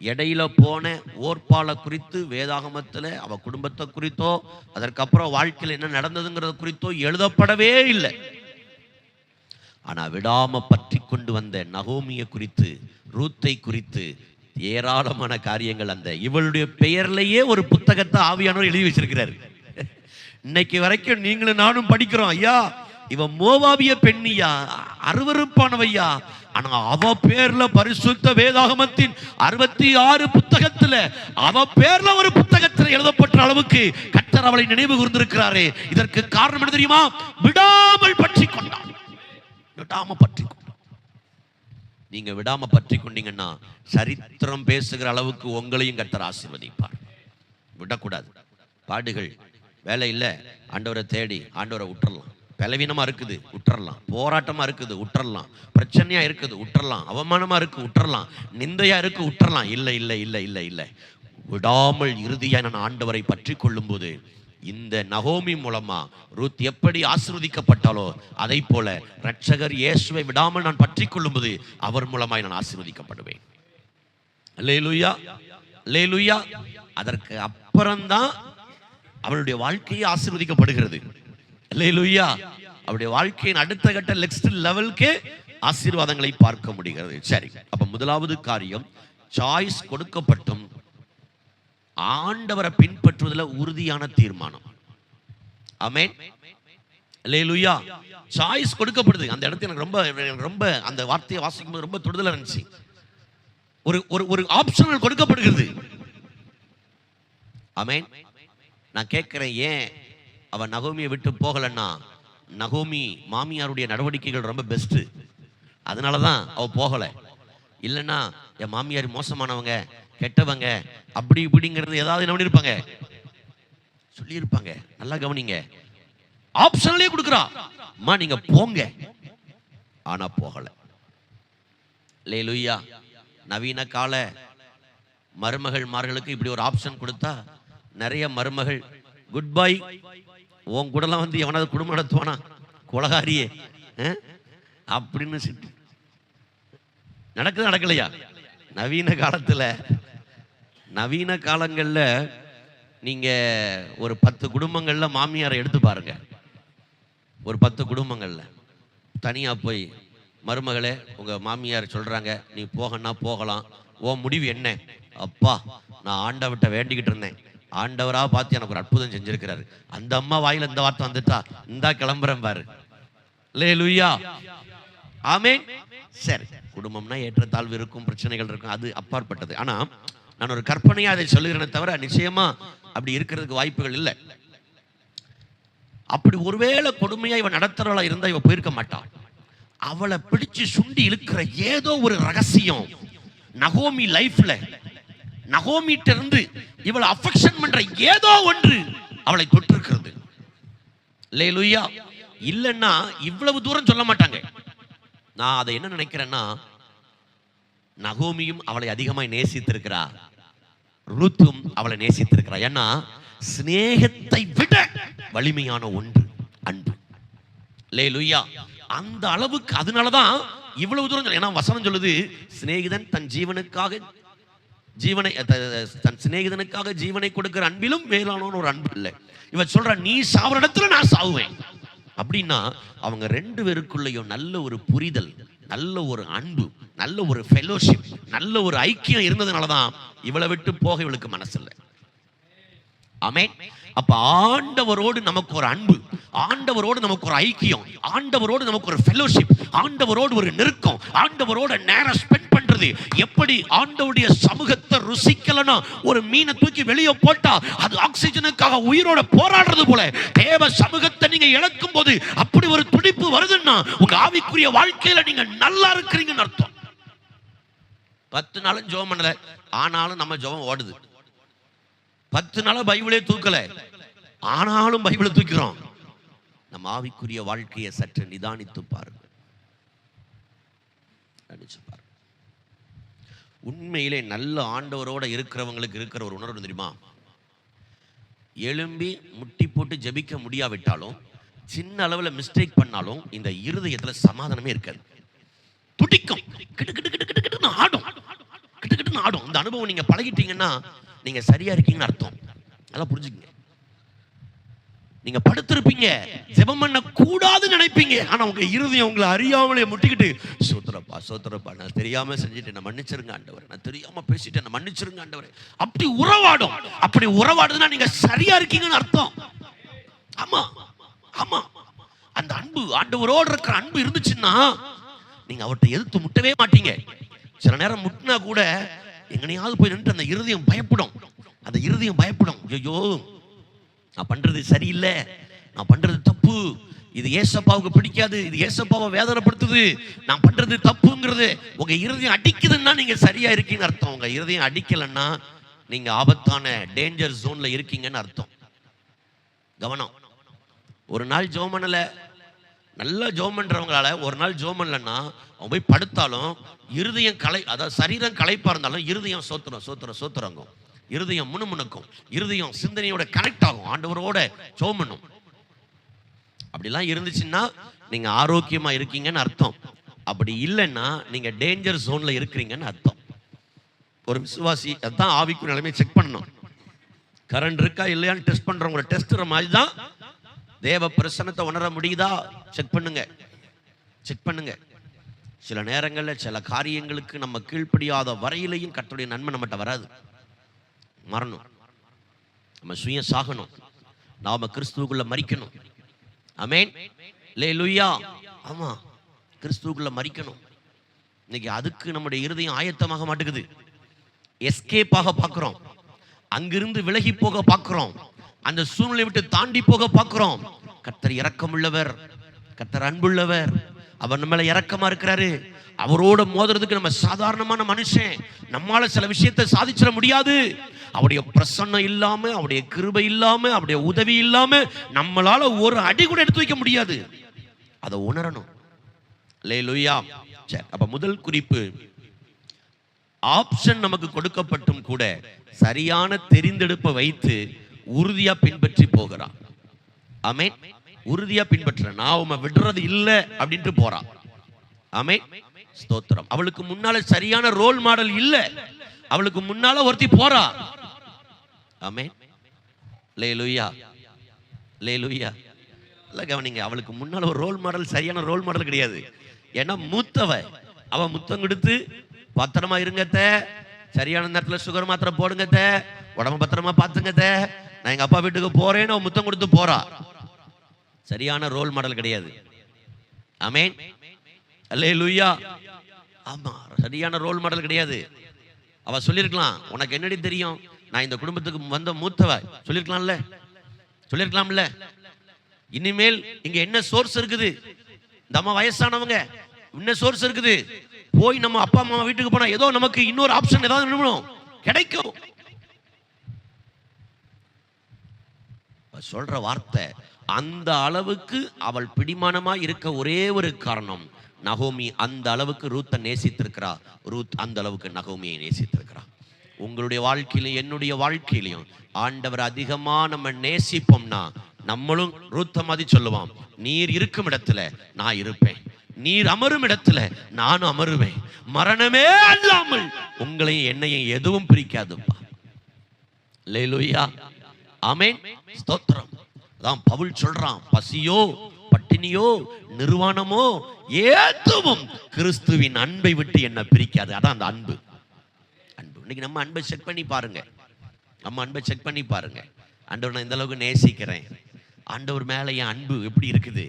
Speaker 1: இடையில போன ஓர்பால குறித்து வேதாகமத்துல அவ குடும்பத்தை குறித்தோ அதற்கப்புறம் வாழ்க்கையில் என்ன நடந்ததுங்கிறத குறித்தோ எழுதப்படவே இல்லை. ஆனா விடாம பற்றி கொண்டு வந்த நகோமியை குறித்து, ரூத்தை குறித்து ஏராளமான காரியங்கள் அந்த இவளுடைய பெயர்லயே ஒரு புத்தகத்தை ஆவியானவர் எழுதி வச்சிருக்கிறாரு. இன்னைக்கு வரைக்கும் நீங்களும் நானும் படிக்கிறோம். ஐயா, இவ மோவாபிய பெண்ணியா, அருவருப்பானவையா, ஆனா அவ பேர்ல பரிசுத்த வேதாகமத்தின் 66 புத்தகத்துல அவ பேர்ல ஒரு புத்தகத்தில் எழுதப்பட்ட அளவுக்கு கர்த்தர் அவளை நினைவு கூர்ந்திருக்கிறாரே. இதற்கு காரணம் என்ன தெரியுமா? விடாமல் பற்றி கொண்டான். விடாம பற்றி கொண்டான். நீங்க விடாம பற்றி கொண்டீங்கன்னா சரித்திரம் பேசுகிற அளவுக்கு உங்களையும் கர்த்தர் ஆசீர்வதிப்பார். விடக்கூடாது. பாடுகள், வேலை இல்லை, ஆண்டவரை தேடி ஆண்டவரை விட்டுறலாம். பலவீனமா இருக்குது விட்டுறலாம், போராட்டமா இருக்குது விட்டுறலாம், பிரச்சனையா இருக்குது விட்டுறலாம், அவமானமா இருக்கு விட்டுறலாம், நிந்தையா இருக்கு விட்டுறலாம். இல்லை இல்லை இல்லை இல்லை இல்லை, விடாமல் இறுதியா நான் ஆண்டவரை பற்றி கொள்ளும் போது இந்த நகோமி மூலமா ரூத் எப்படி ஆசீர்வதிக்கப்பட்டாலோ அதை போல ரட்சகர் இயேசுவை விடாமல் நான் பற்றி கொள்ளும்போது அவர் மூலமாய் நான் ஆசீர்வதிக்கப்படுவேன். அல்லேலூயா, அல்லேலூயா. அதற்கு அப்புறம்தான் அவளுடைய வாழ்க்கையை ஆசீர்வதிக்கப்படுகிறது. அல்லேலூயா. அவருடைய வாழ்க்கையின் அடுத்த கட்ட நெக்ஸ்ட் லெவலுக்கு ஆசீர்வாதங்களை பார்க்க முடிகிறது. சரி, அப்ப முதலாவது காரியம், சாய்ஸ் கொடுக்கப்பட்டும் ஆண்டவரை பின்பற்றுவதில் உறுதியான தீர்மானம். ஆமென். அல்லேலூயா. சாய்ஸ் கொடுக்கப்படுது. அந்த இடத்துல எனக்கு ரொம்ப அந்த வார்த்தையை வாசிக்கும் போது ரொம்ப தொடுதலா இருந்துச்சு. ஒரு ஆப்ஷனல் கொடுக்கப்படுகிறது. ஆமென். நான் கேட்கிறேன், ஏன் அவன் நகோமியை விட்டு போகலன்னா நகோமி மாமியாருடைய நடவடிக்கைகள் ரொம்ப பெஸ்ட்டு, அதனால தான் அவ போகலை. இல்லைன்னா என் மாமியார் மோசமானவங்க, கெட்டவங்க, அப்படி இப்படிங்கிறது ஏதாவது என்ன பண்ணியிருப்பாங்க, சொல்லியிருப்பாங்க. நல்லா கவனிங்க, ஆப்ஷனலே கொடுக்குறா, அம்மா நீங்க போங்க, ஆனா போகல. அல்லேலூயா. நவீன கால மருமகள்மார்களுக்கு இப்படி ஒரு ஆப்ஷன் கொடுத்தா நிறைய மருமகள் குட் பை. உன் கூடலாம் வந்து எவனாவது குடும்பம் நடத்துவானா, கொலகாரியே அப்படின்னு நடக்குது நடக்கலையா? நவீன காலங்கள்ல நீங்க ஒரு 10 குடும்பங்கள்ல மாமியாரை எடுத்து பாருங்க. ஒரு 10 குடும்பங்கள்ல தனியா போய், மருமகளே உங்க மாமியார் சொல்றாங்க நீ போகன்னா போகலாம், உன் முடிவு என்ன? அப்பா நான் ஆண்டவர்கிட்ட வேண்டிக்கிட்டு இருந்தேன், ஆண்டவரா பார்த்து எனக்கு ஒரு அற்புதம் செஞ்சிருக்கிறாரு. அந்த அம்மா வாயில இந்த வார்த்தை வந்துட்டா, இந்தா கிளம்புறேன் பாரு. அல்லேலூயா, ஆமென். சரி, குடும்பம்னா ஏற்றத்தாழ்வு இருக்கும், பிரச்சனைகள் இருக்கும், அது அப்பாற்பட்டது. ஆனா நான் ஒரு கற்பனையா அதை சொல்லுகிறேனே தவிர நிச்சயமா அப்படி இருக்கிறதுக்கு வாய்ப்புகள் இல்லை. அப்படி ஒருவேளை கொடுமையா இவன் நடத்துறவளா இருந்தா இவ போயிருக்க மாட்டான். அவளை பிடிச்சு சுண்டி இழுக்கிற ஏதோ ஒரு ரகசியம் நகோமி லைஃப்ல, நகோமிட்ட இருந்து இவளை அஃபெக்ஷன் பண்ற ஏதோ ஒன்று அவளை தொட்டிருக்கிறது. அல்லேலூயா. இல்லைன்னா இவ்வளவு தூரம் சொல்ல மாட்டாங்க. நான் அதை என்ன நினைக்கிறேன்னா, நகோமியும் அவளை அதிகமாய் நேசித்திருக்கிறா, ரூத்தும் அவளை நேசித்திருக்கிறா. ஏன்னா சிநேகத்தை விட வலிமையான ஒன்று அன்பு. அல்லேலூயா. அந்த அளவுக்கு, அதனாலதான் இவ்வளவு தூரம். ஏன்னா வசனம் சொல்லுது, சிநேகிதன் தன் சிநேகிதனுக்காக ஜீவனை கொடுக்கிற அன்பிலும் மேலான ஒரு அன்பு இல்லை. இவ சொல்ற நீ சாவர இடத்துல நான் சாவுவேன் அப்படின்னா, அவங்க 2 பேருக்குள்ளேயும் நல்ல ஒரு புரிதல், நல்ல ஒரு அன்பு, நல்ல ஒரு ஃபெலோஷிப், நல்ல ஒரு ஐக்கியம் இருந்ததுனாலதான் இவளை விட்டு போக இவளுக்கு மனசு இல்லை. ஆமென். அப்ப ஆண்டவரோடு நமக்கு ஒரு அன்பு, ஆண்டவரோடு நமக்கு ஒரு ஐக்கியம், ஆண்டவரோடு நமக்கு ஒரு ஃபெலோஷிப், ஆண்டவரோடு ஒரு நெருக்கம், ஆண்டவரோட நேரம் ஸ்பெண்ட் பண்றது. எப்படி ஆண்டவருடைய சமூகத்தை ருசிக்கலனா ஒரு மீனை தூக்கி வெளியே போட்டா அது ஆக்சிஜனுக்காக உயிரோட போராடுறது போல, தேவ சமூகத்தை நீங்க இழக்கும் போது அப்படி ஒரு துடிப்பு வருதுன்னா உங்க ஆவிக்குரிய வாழ்க்கையில நீங்க நல்லா இருக்கிறீங்கன்னு அர்த்தம். 10 நாளும் ஜெபம் பண்ணல, ஆனாலும் நம்ம ஜெபம் ஓடுது. 10 நாளா பைபிளே தூக்கல, ஆனாலும் பைபிளை தூக்கிறோம். நம்ம ஆவிக்குரிய வாழ்க்கையை சற்று நிதானித்து பாருங்க. உண்மையிலே நல்ல ஆண்டவரோட இருக்கிறவங்களுக்கு இருக்கிற ஒரு உணர்வு தெரியுமா? எழும்பி முட்டி போட்டு ஜெபிக்க முடியாவிட்டாலும், சின்ன அளவில் மிஸ்டேக் பண்ணாலும் இந்த இருதயத்துல சமாதானமே இருக்காது. துடிக்கும், கிட்டு கிட்டு கிட்டு கிட்டு கிட்டுன்னு ஆடும், கிட்டு கிட்டுன்னு ஆடும். இந்த அனுபவம் நீங்க பழகிட்டீங்கன்னா நீங்க சரியா இருக்கீங்கன்னு அர்த்தம். அதெல்லாம் புரிஞ்சுக்கங்க. நீங்க படுத்திருப்பீங்க, ஜெபம் பண்ண கூடாதுன்னு நினைப்பீங்க, ஆனா உங்க இருதயம் உங்களை அறியாமலே முட்டிக்கிட்டு சோத்திரப்பா சோத்திரப்பா, நான் தெரியாம செஞ்சுட்டேன், நான் மன்னிச்சிருங்க ஆண்டவரே, நான் தெரியாம பேசிட்டேன், நான் மன்னிச்சிருங்க ஆண்டவரே. அப்படி உறவாடும். அப்படி உறவாடுதுன்னா நீங்க சரியா இருக்கீங்கன்னு அர்த்தம். ஆமா ஆமா, அந்த அன்பு, ஆண்டவரோடு இருக்கிற அன்பு இருந்துச்சுன்னா நீங்க அவர்கிட்ட எதிர்த்து முட்டவே மாட்டீங்க. சில நேரம் முட்டினா கூட எங்கனையாவது போய் நின்று அந்த இருதயம் பயப்படும். அந்த இருதயம் பயப்படும், ஐயோ நான் பண்றது சரியில்லை, நான் பண்றது தப்பு, இது ஏசப்பாவுக்கு பிடிக்காது, இது ஏசப்பாவை வேதனைப்படுத்துது, நான் பண்றது தப்புங்கிறது உங்க இருதயம் அடிக்குதுன்னா நீங்க சரியா இருக்கீங்கன்னு அர்த்தம். உங்க இருதயம் அடிக்கலன்னா நீங்க ஆபத்தான டேஞ்சர் ஜோன்ல இருக்கீங்கன்னு அர்த்தம். கவனம். ஒரு நாள் ஜெபம் பண்ணல, நல்லா ஜெபம் பண்றவங்களால ஒரு நாள் ஜெபம் பண்ணலன்னா அவன் போய் படுத்தாலும் இருதயம் அதாவது சரீரம் களைப்பா இருந்தாலும் இருதயம் சோத்துறங்கும், இருதயம் முணுமுணுக்கும், இருதயம் சிந்தனையோட கனெக்ட் ஆகும், ஆண்டவரோட ஜெபம் பண்ணும். அப்படிலாம் இருந்துச்சுன்னா நீங்க ஆரோக்கியமா இருக்கீங்கன்னு அர்த்தம். அப்படி இல்லைன்னா நீங்க டேஞ்சர் ஜோன்ல இருக்கிறீங்கன்னு அர்த்தம். ஒரு விசுவாசி அதான் ஆவிக்குரிய நிலைமையை செக் பண்ணணும். கரண்ட் இருக்கா இல்லையான்னு டெஸ்ட் பண்றவங்க டெஸ்ட்ற மாதிரி தான் தேவ பிரசன்னத்தை உணர முடியுதா செக் பண்ணுங்க, செக் பண்ணுங்க. சில நேரங்களில் சில காரியங்களுக்கு நம்ம கீழ்ப்படியாத வரையிலையும் கர்த்தருடைய நன்மை நம்மகிட்ட வராது. மரணம், நம்ம சுய சாகணும், நாம கிறிஸ்துவுக்குள்ள மரிக்கணும். ஆமென், அல்லேலூயா. ஆமா, கிறிஸ்துவுக்குள்ள மரிக்கணும். இன்னைக்கு அதுக்கு நம்முடைய இருதயம் ஆயத்தமாக மாட்டேங்குது. எஸ்கேப்பாக பார்க்கிறோம், அங்கிருந்து விலகி போக பார்க்கிறோம், அந்த சூழ்நிலை விட்டு தாண்டி போக பார்க்கிறோம். கர்த்தர் இரக்கமுள்ளவர், கர்த்தர் அன்புள்ளவர், அவர் நம்ம மேல இரக்கமா இருக்கிறாரு. அவரோட மோதுறதுக்கு நம்ம சாதாரணமான மனுஷன், நம்மால சில விஷயத்தை சாதிச்சிட முடியாது. அவருடைய பிரசன்னம் இல்லாம, அவருடைய கிருபை இல்லாம, அவருடைய உதவி இல்லாம நம்மளால ஒரு அடி கூட எடுத்து வைக்க முடியாது. அதை உணரணும். அல்லேலூயா. சரி, அப்ப முதல் குறிப்பு, ஆப்ஷன் நமக்கு கொடுக்கப்பட்டும் கூட சரியான தெரிந்தெடுப்பை வைத்து உறுதியா பின்பற்றி போகிறான். ஆமென். உறுதியா பின்பற்ற, நான் உம்மை விடுறது இல்லை அப்படின்ட்டு போறான். ஆமென். ஸ்தோத்திரம். அவளுக்கு முன்னால சரியான ரோல் மாடல் இல்ல, அவளுக்கு முன்னால ஒருத்தி போறா. ஆமென். அல்லேலூயா. அல்லேலூயா. இல்ல கவனிங்க, அவளுக்கு முன்னால ஒரு ரோல் மாடல், சரியான ரோல் மாடல் கிடையாது. ஏன்னா மூத்தவ, அவ முத்தம் கொடுத்து பத்திரமா இருங்கத்த, சரியான நேரத்தில் சுகர் மாத்திரை போடுங்கத்த, உடம்பு பத்திரமா பாத்துங்கத்த, நான் எங்க அப்பா வீட்டுக்கு போறேன்னு அவன் முத்தம் கொடுத்து போறா. சரியான ரோல் மாடல் கிடையாது. ஆமென். அல்லேலூயா. ஆமா, சரியான ரோல் மாடல் கிடையாது. அவ சொல்லிருக்கலாம், உனக்கு என்னடி தெரியும், நான் இந்த குடும்பத்துக்கு வந்த மூத்தவ, சொல்லிருக்கலாம்ல, சொல்லிருக்கலாம்ல. இனிமேல் இங்க என்ன சோர்ஸ் இருக்குது, இந்த அம்மா வயசானவங்க, என்ன சோர்ஸ் இருக்குது, போய் நம்ம அப்பா அம்மா வீட்டுக்கு போனா ஏதோ நமக்கு இன்னொரு ஆப்ஷன் ஏதாவது கிடைக்கும். சொல்ற வார்த்தை அந்த அளவுக்கு அவள் பிடிமானமா இருக்க ஒரே ஒரு காரணம், நகோமி அந்த அளவுக்கு ரூத்தை நேசித்திருக்கிறா, ரூத் அந்த அளவுக்கு நகோமியை நேசித்திருக்கிறா. உங்களுடைய வாழ்க்கையிலும் என்னுடைய வாழ்க்கையிலையும் ஆண்டவர் அதிகமா நம்ம நேசிப்போம்னா நம்மளும் ரூத்த மாதிரி சொல்லுவான், நீர் இருக்கும் இடத்துல நான் இருப்பேன், நீர் அமரும் இடத்துல நானும் அமருவேன், மரணமே அல்லாமல் உங்களையும் என்னையும் எதுவும் பிரிக்காதுப்பா. அல்லேலூயா. ஆமென். ஸ்தோத்திரம். அதான் பவுல் சொல்றான், பசியோ பட்டினியோ நிர்வாணமோ ஏதுவும் கிறிஸ்துவின் அன்பை விட்டு என்ன பிரிக்காது. அதான் அந்த அன்பு. அன்பு. இன்னைக்கு நம்ம அன்பை செக் பண்ணி பாருங்க, நம்ம அன்பை செக் பண்ணி பாருங்க. ஆண்டவர் நான் இந்த அளவுக்கு நேசிக்கிறேன், ஆண்டவர் மேல என் அன்பு எப்படி இருக்குது,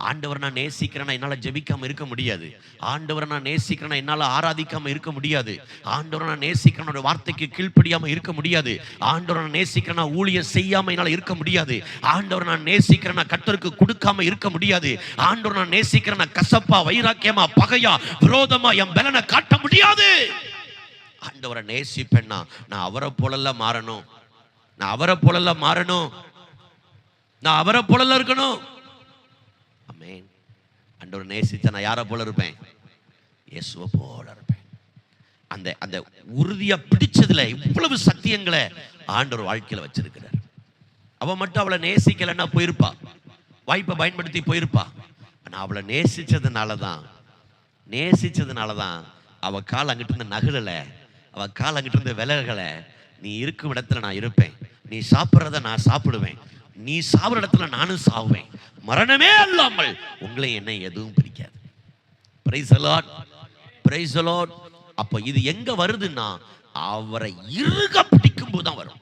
Speaker 1: ஆண்டவர் நான் நேசிக்கிறேன்னா என்னால் ஜெபிக்காம இருக்க முடியாது, ஆண்டவர் நான் நேசிக்கிறேன்னா என்னால் ஆராதிக்காம இருக்க முடியாது, ஆண்டவர் நான் நேசிக்கிறேன் வார்த்தைக்கு கீழ்ப்படியாம இருக்க முடியாது, ஆண்டவர் நான் நேசிக்கிறேன்னா ஊழியம் செய்யாம என்னால் இருக்க முடியாது, ஆண்டவர் நான் நேசிக்கிறேன்னா கர்த்தருக்கு கொடுக்காம இருக்க முடியாது, ஆண்டவர் நான் நேசிக்கிறேன்னா கசப்பா வைராக்கியமா பகையா விரோதமா என் பலனை காட்ட முடியாது. ஆண்டவரை நேசிப்பேன்னா நான் அவரை போலெல்லாம் மாறணும், நான் அவரை போலெல்லாம் மாறணும், நான் அவரை போல இருக்கணும். ஆமென். ஆண்டவரை நேசிச்சா நான் யாரை போல இருப்பேன், இயேசுவை போல இருப்பேன். அந்த அந்த உறுதியா பிடிச்சதுல இவ்வளவு சத்தியங்களை ஆண்டவர் வாழ்க்கையில வச்சிருக்கிறார். அவ மட்டும் அவளை நேசிக்கலன்னா போயிருப்பா, வாய்ப்பை பயன்படுத்தி போயிருப்பா. ஆனா அவளை நேசிச்சதுனாலதான் அவ கால் அங்கிட்டு இருந்து நகலல, அவ கால் அங்கிட்டு இருந்து விலகல. நீ இருக்கும் இடத்துல நான் இருப்பேன், நீ சாப்பிட்றத நான் சாப்பிடுவேன், நீ சாப்பிட்ற இடத்துல நானும் சாவேன், மரணமே அல்லாமல் உங்களை என்னை எதுவும் பிரிக்காது. Praise the Lord, praise the Lord. அப்ப இது எங்க வருதுன்னா அவரை இறுக பிடிக்கும் போதுதான் வரும்.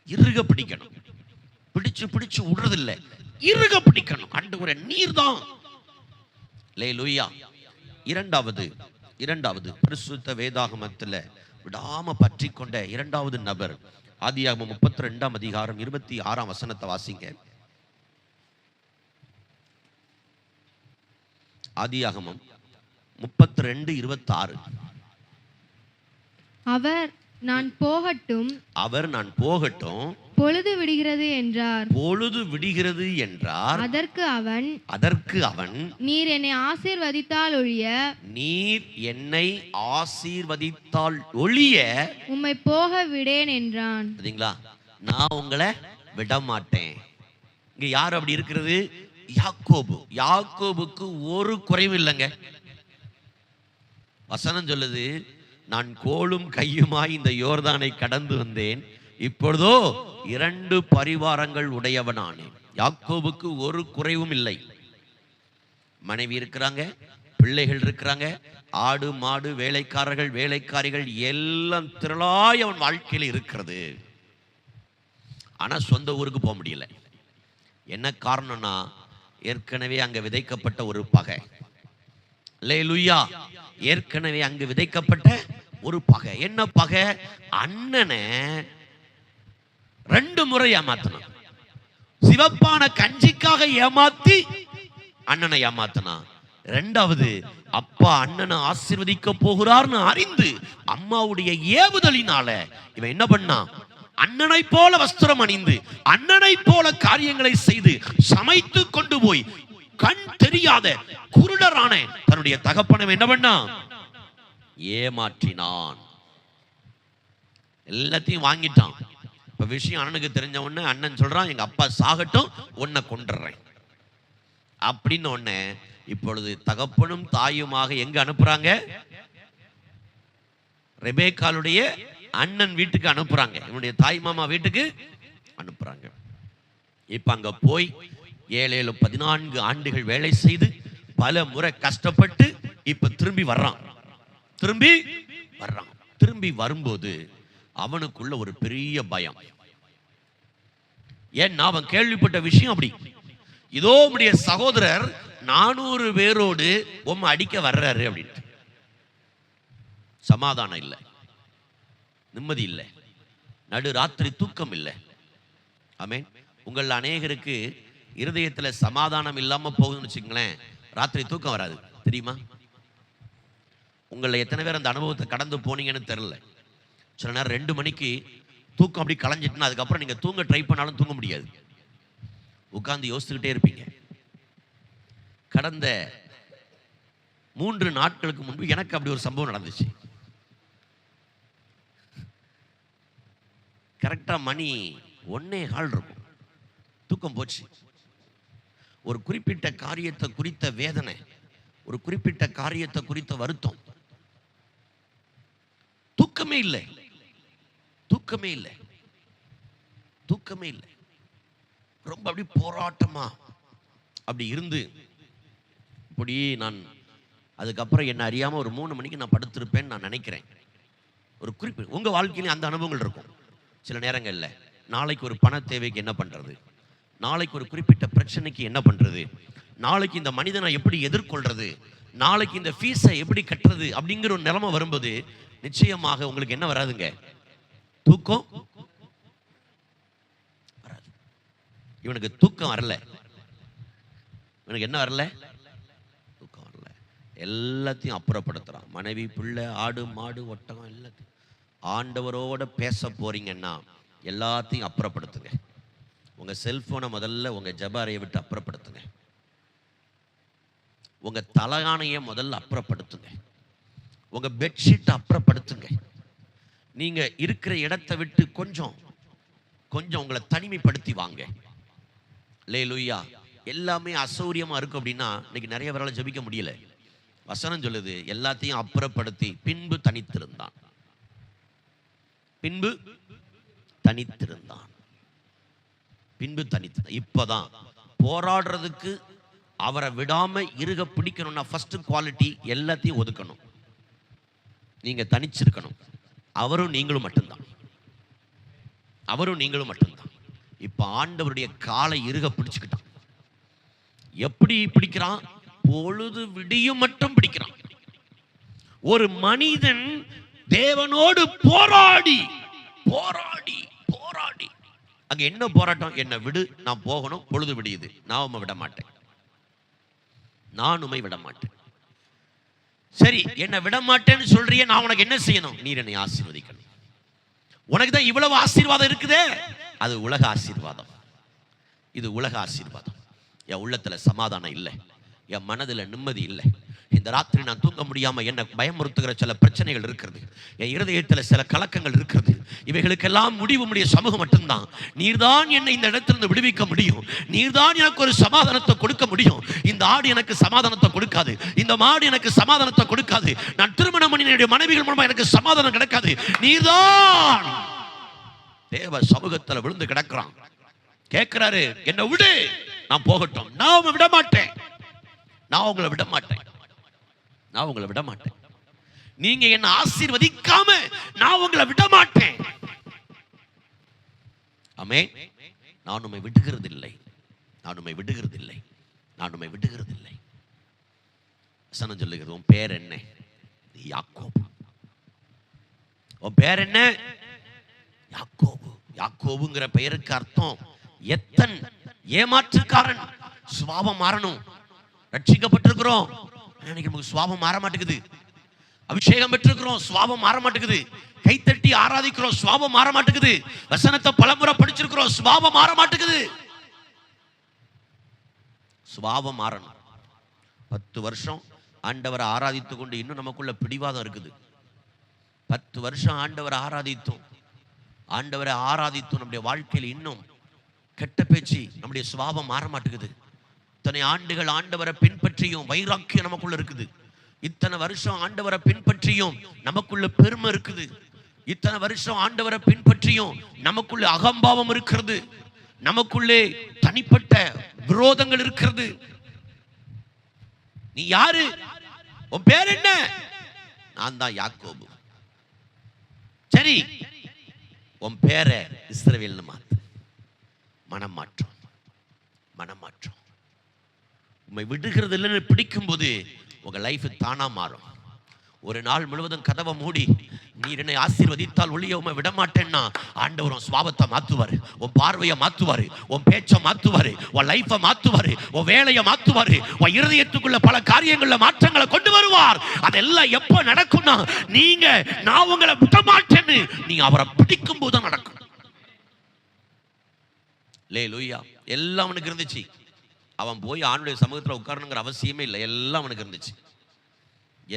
Speaker 1: இறுக பிடிக்கணும், பிடிச்சு பிடிச்சு விடுறது இல்லை, இறுக பிடிக்கணும். ஆண்டவரே நீர்தான். அல்லேலூயா. இரண்டாவது பரிசுத்த வேதாகமத்துல விடாம பற்றி கொண்ட இரண்டாவது நபர், ஆதியாகமம் 32 அதிகாரம் 26 வசனத்தை வாசிங்க. ஆதியாகமம் 32:26.
Speaker 2: அவர் நான் போகட்டும் பொழுது விடுகிறது என்றார்.
Speaker 1: பொழுது விடுகிறது என்றார்.
Speaker 2: அதற்கு அவன் நீர் என்னை ஆசீர்வதித்தால் ஒழிய உம்மை போக விடேன் என்றான்.
Speaker 1: சரிங்களா? நான் உங்களை விட மாட்டேன். இங்க யார் அப்படி இருக்கிறது? யாக்கோபு. யாக்கோபுக்கு ஒரு குறைவு இல்லைங்க. வசனம் சொல்லுது, நான் கோலும் கையுமாய் இந்த யோர்தானை கடந்து வந்தேன், இப்பொழுதோ 2 பரிவாரங்கள் உடையவனானேன். யாக்கோபுக்கு ஒரு குறைவும் இல்லை. மனைவி இருக்கிறாங்க, பிள்ளைகள் இருக்கிறாங்க, ஆடு மாடு வேலைக்காரிகள் எல்லாம் திரளாய் அவன் வாழ்க்கையில் இருக்கிறது. ஆனா சொந்த ஊருக்கு போக முடியல. என்ன காரணம்னா ஏற்கனவே அங்க விதைக்கப்பட்ட ஒரு பகை. அல்லேலூயா. ஏற்கனவே அங்கு விதைக்கப்பட்ட ஒரு பகை. என்ன பகை? அண்ணனை 2 முறை ஏமாத்தணும். சிவப்பான கஞ்சிக்காக ஏமாத்தி அண்ணனை ஏமாத்தினா. ரெண்டாவது, அப்பா அண்ணனை ஆசீர்வதிக்க போகிறார்னு அறிந்து அம்மாவுடைய ஏவுதலினால இவன் என்ன பண்ணான்? அண்ணனை போல வஸ்திரம் அணிந்து, அண்ணனை போல காரியங்களை செய்து, சமைத்து கொண்டு போய் கண் தெரியாத குருடரான தன்னுடைய தகப்பனை என்ன பண்ணான்? ஏமாற்றினான். எல்லாத்தையும் வாங்கிட்டான். இப்ப விஷயம் அண்ணனுக்கு தெரிஞ்ச உடனே அண்ணன் சொல்றான், எங்க அப்பா சாகட்டும், உன்னை கொண்டுறேன் அப்படின்னு. உடனே இப்பொழுது தகப்பனும் தாயுமாக எங்க அனுப்புறாங்க? ரெபேக்காளுடைய அண்ணன் வீட்டுக்கு அனுப்புறாங்க, இவனுடைய தாய் மாமா வீட்டுக்கு அனுப்புறாங்க. இப்ப அங்க போய் 7-14 ஆண்டுகள் வேலை செய்து பல முறை கஷ்டப்பட்டு இப்ப திரும்பி வர்றான். திரும்பி வரும்போது அவனுக்குள்ள ஒரு பெரிய பயம். ஏன்னா அவன் கேள்விப்பட்ட விஷயம் அப்படி, இதோ உம்முடைய சகோதரர் 400 பேரோடு உம்மை அடிக்க வர்றாரு அப்படின்ட்டு. சமாதானம் இல்லை, நிம்மதி இல்லை, நடு ராத்திரி தூக்கம் இல்லை. ஆமென். உங்கள் அநேகருக்கு இருதயத்துல சமாதானம் இல்லாம போகுதுன்னு வச்சுங்களேன், ராத்திரி தூக்கம் வராது. தெரியுமா? உங்களை எத்தனை பேர் அந்த அனுபவத்தை கடந்து போனீங்கன்னு தெரியல. சில நேரம் 2 மணிக்கு தூக்கம் அப்படி களைஞ்சிட்டுனா அதுக்கப்புறம் நீங்க தூங்க ட்ரை பண்ணாலும் தூங்க முடியாது. உட்கார்ந்து யோசிச்சுக்கிட்டே இருப்பீங்க. கடந்த 3 நாட்களுக்கு முன்பு எனக்கு அப்படி ஒரு சம்பவம் நடந்துச்சு. கரெக்டா மணி 1:15 இருக்கும், தூக்கம் போச்சு. ஒரு குறிப்பிட்ட காரியத்தை குறித்த வேதனை, ஒரு குறிப்பிட்ட காரியத்தை குறித்த வருத்தம், தூக்கமே இல்லை. ரொம்ப அப்படி போராட்டமா அப்படி இருந்து இப்படி நான் அதுக்கப்புறம் என்ன அறியாம ஒரு 3 மணிக்கு நான் படுத்திருப்பேன்னு நான் நினைக்கிறேன். ஒரு குறிப்பிட்ட உங்க வாழ்க்கையில அந்த அனுபவங்கள் இருக்கும். சில நேரங்கள்ல நாளைக்கு ஒரு பண தேவைக்கு என்ன பண்றது, நாளைக்கு ஒரு குறிப்பிட்ட பிரச்சனைக்கு என்ன பண்றது, நாளைக்கு இந்த மனிதனை எப்படி எதிர்கொள்றது, நாளைக்கு இந்த ஃபீஸை எப்படி கட்டுறது அப்படிங்கிற ஒரு நிலைமை வரும்போது நிச்சயமாக உங்களுக்கு என்ன வராதுங்க? தூக்கம் வராது. இவனுக்கு தூக்கம் வரல. இவனுக்கு என்ன வரல? தூக்கம் வரல. எல்லாத்தையும் அப்புறப்படுத்துறான். மனைவி, பிள்ளை, ஆடு, மாடு, ஒட்டகம் எல்லாத்தையும். ஆண்டவரோட பேச போறீங்கன்னா எல்லாத்தையும் அப்புறப்படுத்துங்க. உங்க செல்போனை முதல்ல உங்க ஜெப அறையை விட்டு அப்புறப்படுத்துங்க. உங்க தலகாணையை முதல்ல அப்புறப்படுத்துங்க. உங்க பெட்ஷீட்டை அப்புறப்படுத்துங்க. நீங்க இருக்கிற இடத்தை விட்டு கொஞ்சம் உங்களை தனிமைப்படுத்தி வாங்க. அல்லேலூயா. எல்லாமே அசௌரியமா இருக்கும் அப்படின்னா இன்னைக்கு நிறைய பேரால ஜெபிக்க முடியல. வசனம் சொல்லுது, எல்லாத்தையும் அப்புறப்படுத்தி பின்பு தனித்திருந்தான். இப்பதான் போராடுறதுக்கு அவரை விடாம இருக பிடிக்கணும்னா ஃபர்ஸ்ட் குவாலிட்டி எல்லாத்தையும் ஒதுக்கணும். நீங்க தனிச்சிருக்கணும். அவரும் நீங்களும் மட்டும்தான். இப்ப ஆண்டவருடைய காலை இருக பிடிச்சுக்கிட்டான். எப்படி பிடிக்கிறான்? பொழுது விடியும் மட்டும் பிடிக்கிறான். ஒரு மனிதன் தேவனோடு போராடி அங்க என்ன போராட்டம்? என்ன விடு, நான் போகணும், பொழுது விடியுது, நான் உம்மை விட மாட்டேன், நான் உம்மை விட மாட்டேன். சரி, என்ன விட மாட்டேன்னு சொல்றியே, நான் உனக்கு என்ன செய்யணும்? நீர் என்னை ஆசீர்வதிக்கணும். உனக்கு தான் இவ்வளவு ஆசீர்வாதம் இருக்குதே, அது உலக ஆசீர்வாதம். இது உலக ஆசீர்வாதம். என் உள்ளத்துல சமாதானம் இல்லை, என் மனதில் நிம்மதி இல்லை. இந்த ராத்திரி நான் தூங்க முடியாம என்ன பயமுறுத்துகிற சில பிரச்சனைகள் இருக்கிறது. என் இருதயத்தில் சில கலக்கங்கள் இருக்கிறது. இவைகளுக்கெல்லாம் முடிவு உம்முடைய சமூகம் மட்டும்தான். நீர்தான் என்னை இந்த இடத்திலிருந்து விடுவிக்க முடியும். நீர்தான் எனக்கு ஒரு சமாதானத்தை கொடுக்க முடியும். இந்த ஆடு எனக்கு சமாதானத்தை கொடுக்காது, இந்த மாடு எனக்கு சமாதானத்தை கொடுக்காது, நான் திருமணம் பண்ணி என்னுடைய மனைவிகள் மூலமா எனக்கு சமாதானம் கிடைக்காது. நீர்தான். தேவ சமூகத்தில் விழுந்து கிடக்கிறான். கேட்கிறாரு, என்ன விடு, நான் போகட்டும், நான் உங்களை விட மாட்டேன், நான் உங்களை விட மாட்டேன், நான் உங்களை விட மாட்டேன். நீங்க என்ன ஆசீர்வதிக்காம நான் உங்களை விட மாட்டேன். ஆமென். நான் உம்மை விடுகிறது இல்லை, நான் உம்மை விடுகிறது இல்லை, நான் உம்மை விடுகிறது இல்லை. வசனம் சொல்லுகிறது, உன் பேர் என்ன? யாக்கோபு. உன் பேர் என்ன? யாக்கோபு. யாக்கோபுங்கிற பெயருக்கு அர்த்தம் எத்தன், ஏமாற்றுக்காரன். சுபாவம் மாறணும், ரட்சிக்கப்பட்டிருக்கிறோம், இன்னைக்கு நமக்கு சுவாபம் மாற மாட்டேங்குது. அபிஷேகம் பெற்றிருக்கிறோம், சுவாபம் மாற மாட்டேங்குது. கைத்தட்டி ஆராதிக்கிறோம், சுவாபம் மாற மாட்டேங்குது. வசனத்தை பலமுறை படிச்சிருக்கிறோம், சுவாபம் மாற மாட்டேங்குது. சுவாபம் மாறணும். 10 வருஷம் ஆண்டவரை ஆராதித்துக் கொண்டு இன்னும் நமக்குள்ள பிடிவாதம் இருக்குது. 10 வருஷம் ஆண்டவரை ஆராதித்தோம், நம்முடைய வாழ்க்கையில் இன்னும் கெட்ட பேச்சு, நம்முடைய சுவாபம் மாற மாட்டேங்குது. இத்தனை ஆண்டுகள் ஆண்டவரை பின்பற்றியும் வைராக்கியம் நமக்குள்ள இருக்குது. இத்தனை வருஷம் ஆண்டவரை பின்பற்றியும் நமக்குள்ள பெருமை இருக்குது. இத்தனை வருஷம் ஆண்டவரை பின்பற்றியும் நமக்குள்ள அகம்பாவம் இருக்கிறது. நமக்குள்ளே தனிப்பட்ட விரோதங்கள் இருக்கிறது. நீ யாரு? உன் பேர் என்ன? நான் தான் யாக்கோபு. சரி, உன் பேரை இஸ்ரவேல்னு மாத்து. மனம் மாற்றம். உம்மை விடுகிறது இல்லைன்னு பிடிக்கும் போது உங்க லைஃப் தானா மாறும். ஒரு நாள் முழுவதும் கதவை மூடி நீர் என்னை ஆசீர்வதித்தால் ஒளிய உம்மை விடமாட்டேன்னா ஆண்டவர் உன் சுவாபத்தை மாத்துவாரு, உன் பார்வையை மாத்துவாரு, உன் பேச்சை மாத்துவாரு, உன் லைஃபை மாத்துவாரு, உன் வேலையை மாத்துவாரு, உன் இருதயத்துக்குள்ள பல காரியங்கள்ல மாற்றங்களை கொண்டு வருவார். அதெல்லாம் எப்ப நடக்கும்னா நீங்க நான் உங்களை விட மாட்டேன்னு நீங்க அவரை பிடிக்கும் போது நடக்கும். அல்லேலூயா. எல்லாம் அவனுக்கு இருந்துச்சு. அவன் போய் ஆண்டுடைய சமூகத்தில் உட்காரணுங்கிற அவசியமே இல்லை. எல்லாம் அவனுக்கு இருந்துச்சு.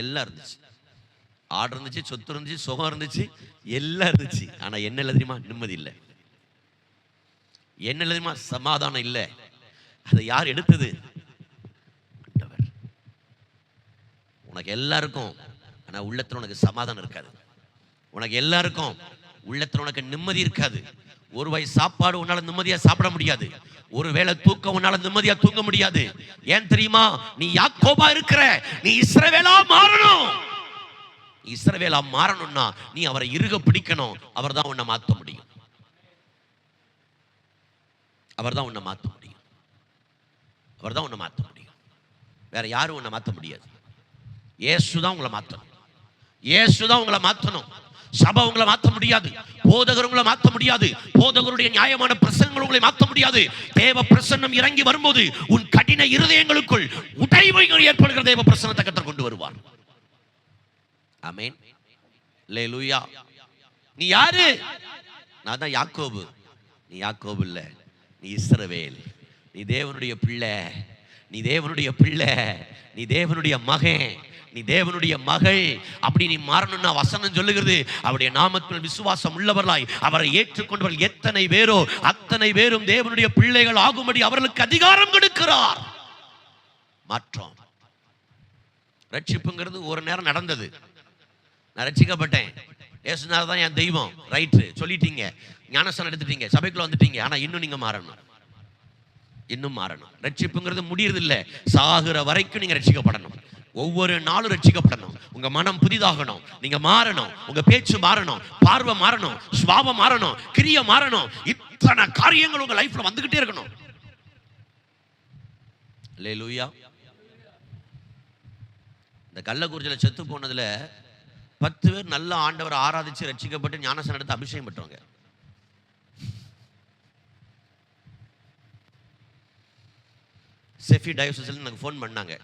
Speaker 1: எல்லாம் இருந்துச்சு. ஆடு இருந்துச்சு, சொத்து இருந்துச்சு, சுகம் இருந்துச்சு, எல்லாம் இருந்துச்சு. ஆனா என்ன இல்லை தெரியுமா? நிம்மதி இல்லை. என்ன இல்லை தெரியுமா? சமாதானம் இல்லை. அதை யார் எடுத்தது? ஆண்டவர். உனக்கு எல்லாருக்கும் ஆனா உள்ளத்துல உனக்கு சமாதானம் இருக்காது. உனக்கு எல்லாருக்கும் உள்ளத்துல உனக்கு நிம்மதி இருக்காது. ஒரு வாய் சாப்பாடு உன்னால நிம்மதியா சாப்பிட முடியாது. ஒரு வேளை தூக்கம் உன்னால நிம்மதியா தூங்க முடியாது. ஏன் தெரியுமா? நீ யாக்கோபா இருக்கிற. நீ இஸ்ரவேலா மாறணும். இஸ்ரவேலா மாறணும்னா நீ அவரை இறுக பிடிக்கணும். அவர்தான் உன்னை மாற்ற முடியும். அவர்தான் உன்னை மாற்ற முடியும். அவர்தான் உன்னை மாற்ற முடியும். வேற யாரும் உன்னை மாற்ற முடியாது. இயேசுதான் உங்களை மாற்றணும். இயேசுதான் உங்களை மாற்றணும். சபை உங்களை மாற்ற முடியாது. போதகர் உங்களை மாற்ற முடியாது. போதகருடைய நியாயமான பிரசங்கங்கள் உங்களை மாற்ற முடியாது. தேவ பிரசன்னம் இறங்கி வரும்போது உன் கடின இருதயங்களுக்குள் உடைவுகள் ஏற்படுகிற தேவ பிரசன்னத்தை கர்த்தர் கொண்டு வருவார். ஆமென். அல்லேலூயா. நீ யாரு? நான் தான் யாக்கோபு. நீ யாக்கோபு இல்ல, நீ இஸ்ரவேல். நீ தேவனுடைய பிள்ளை. நீ தேவனுடைய பிள்ளை. நீ தேவனுடைய மகன். நீ தேவனுடைய மகள். அப்படி நீ மாறணும்னா வசனம் சொல்லுகிறது, அவருடைய நாமத்தில் விசுவாசம் உள்ளவர்களாய் அவரை ஏற்றுக்கொண்டவர்கள் எத்தனை பேரோ அத்தனை பேரும் தேவனுடைய பிள்ளைகள் ஆகும்படி அவர்களுக்கு அதிகாரம் கொடுக்கிறார். மாற்றம். ரட்சிப்புங்கிறது ஒரு நேரம் நடந்தது. நான் ரட்சிக்கப்பட்டேன், இயேசுநாதர் தான் என் தெய்வம், ரைட்டு சொல்லிட்டீங்க, ஞானஸ்நானம் எடுத்துட்டீங்க, சபைக்குள்ள வந்துட்டீங்க. ஆனா இன்னும் நீங்க மாறணும். இன்னும் மாறணும். ரட்சிப்புங்கிறது முடியறது இல்லை. சாகுற வரைக்கும் நீங்க ரட்சிக்கப்படணும். ஒவ்வொரு நாளும் ரட்சிக்கப்படணும். உங்க மனம் புதிதாகணும். நீங்க மாறணும். உங்க பேச்சு மாறணும், பார்வை மாறணும், சுபாவம் மாறணும், கிரியை மாறணும். இத்தனை காரியங்கள் உங்க லைஃப்ல வந்துகிட்டே இருக்கணும். அல்லேலூயா. இந்த கள்ளக்குறிச்சியில செத்து போனதுல 10 பேர் நல்ல ஆண்டவரை ஆராதிச்சு ரட்சிக்கப்பட்டு ஞானஸ்நானம் எடுத்து அபிஷேகம் பெற்றவங்க. செஃபி டயோசிஸ்ல எனக்கு ஃபோன் பண்ணாங்க.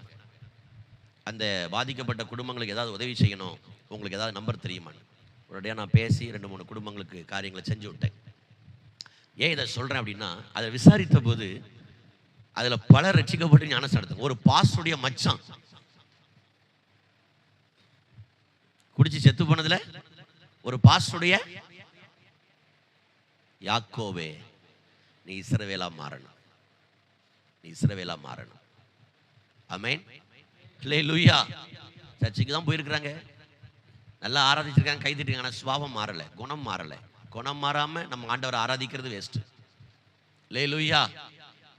Speaker 1: அந்த பாதிக்கப்பட்ட குடும்பங்களுக்கு ஏதாவது உதவி செய்யணும், உங்களுக்கு ஏதாவது நம்பர் தெரியுமான்னு. உடனடியாக நான் பேசி 2-3 குடும்பங்களுக்கு காரியங்களை செஞ்சு விட்டேன். ஏன் இதை சொல்கிறேன் அப்படின்னா, அதை விசாரித்த போது அதில் பலர் ரட்சிக்கப்பட்டு ஞானஸ்நானம் எடுத்தாங்க. ஒரு பாஸ்டருடைய மச்சான் குடிச்சு செத்து போனதுல ஒரு பாஸ்டருடைய யாக்கோபே, நீ இஸ்ரவேலா மாறணும். நீ இஸ்ரவேலா மாறணும். ஆமென். அல்லேலூயா. சர்ச்சுக்கு தான் போயிருக்கிறாங்க, நல்லா ஆராதிச்சிருக்காங்க, கை தட்டிருக்காங்க. ஆனால் சுபாவம் மாறலை, குணம் மாறலை. குணம் மாறாமல் நம்ம ஆண்டவரை ஆராதிக்கிறது வேஸ்ட். அல்லேலூயா.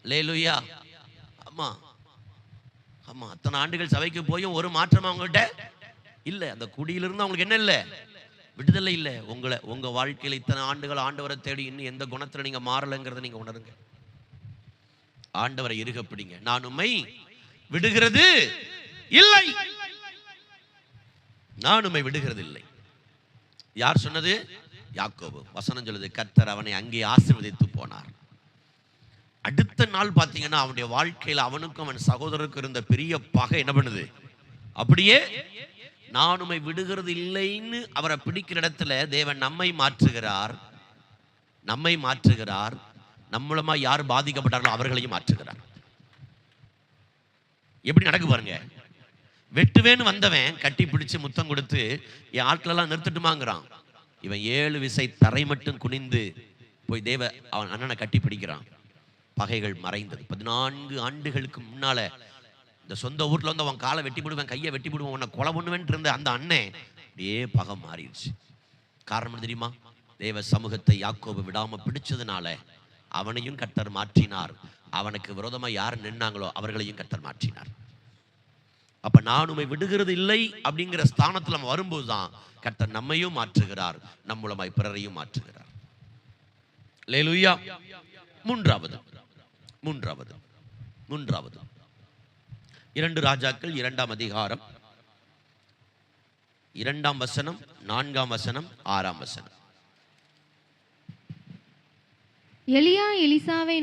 Speaker 1: அல்லேலூயா. ஆமா ஆமா. அத்தனை ஆண்டுகள் சபைக்கு போயும் ஒரு மாற்றமா அவங்ககிட்ட இல்லை. அந்த குடியிலிருந்து அவங்களுக்கு என்ன இல்லை? விடுதலை இல்லை. உங்க வாழ்க்கையில் இத்தனை ஆண்டுகள் ஆண்டவரை தேடி இன்னும் எந்த குணத்தில் நீங்க மாறலைங்கிறத நீங்க உணருங்க. ஆண்டவரை இறுக பிடிங்க. நான் உம்மை விடுகிறது இல்லை. நான் உம்மை விடுகிறது இல்லை. யார் சொன்னது? யாக்கோபு. வசனம் சொல்லுது, கர்த்தர் அவனை அங்கே ஆசீர்வதித்து போனார். அடுத்த நாள் பார்த்தீங்கன்னா அவனுடைய வாழ்க்கையில் அவனுக்கும் அவன் சகோதரருக்கும் இருந்த பெரிய பகை என்ன பண்ணுது, அப்படியே நான் உம்மை விடுகிறது இல்லைன்னு அவரை பிடிக்கிற இடத்துல தேவன் நம்மை மாற்றுகிறார். நம்மளமா யார் பாதிக்கப்பட்டார்களோ அவர்களையும் மாற்றுகிறார். எப்படி நடக்கு பாருங்க. வெட்டுவேன்னு வந்தவன் கட்டி பிடிச்சு முத்தம் கொடுத்து என் ஆட்களெல்லாம் நிறுத்தட்டுமாங்கிறான். இவன் 7 விசை தரை மட்டும் குனிந்து போய் அவன் அண்ணனை கட்டி பிடிக்கிறான். பகைகள் மறைந்தது. 14 ஆண்டுகளுக்கு முன்னால இந்த சொந்த ஊர்ல வந்து அவன் காலை வெட்டி விடுவேன், கையை வெட்டி விடுவேன், உன்னை கொலை பண்ணுவேன் இருந்த அந்த அண்ணன் அப்படியே பகை மாறிடுச்சு. காரணம் தெரியுமா? தேவ சமூகத்தை யாக்கோபு விடாம பிடிச்சதுனால அவனையும் கர்த்தர் மாற்றினார். அவனுக்கு விரோதமா யார் நின்னாங்களோ அவர்களையும் கர்த்தர் மாற்றினார். அப்ப நான் உம்மை விடுகிறது இல்லை அப்படிங்கிற ஸ்தானத்துல நம்ம வரும்போதுதான் கர்த்தர் நம்மையும் மாற்றுகிறார், நம் மூலமாய் பிறரையும் மாற்றுகிறார். அல்லேலூயா. மூன்றாவது 2 ராஜாக்கள் 2ஆம் அதிகாரம் 2ஆம் வசனம், 4ஆம் வசனம், 6ஆம் வசனம்.
Speaker 2: எலியா எலிசாவை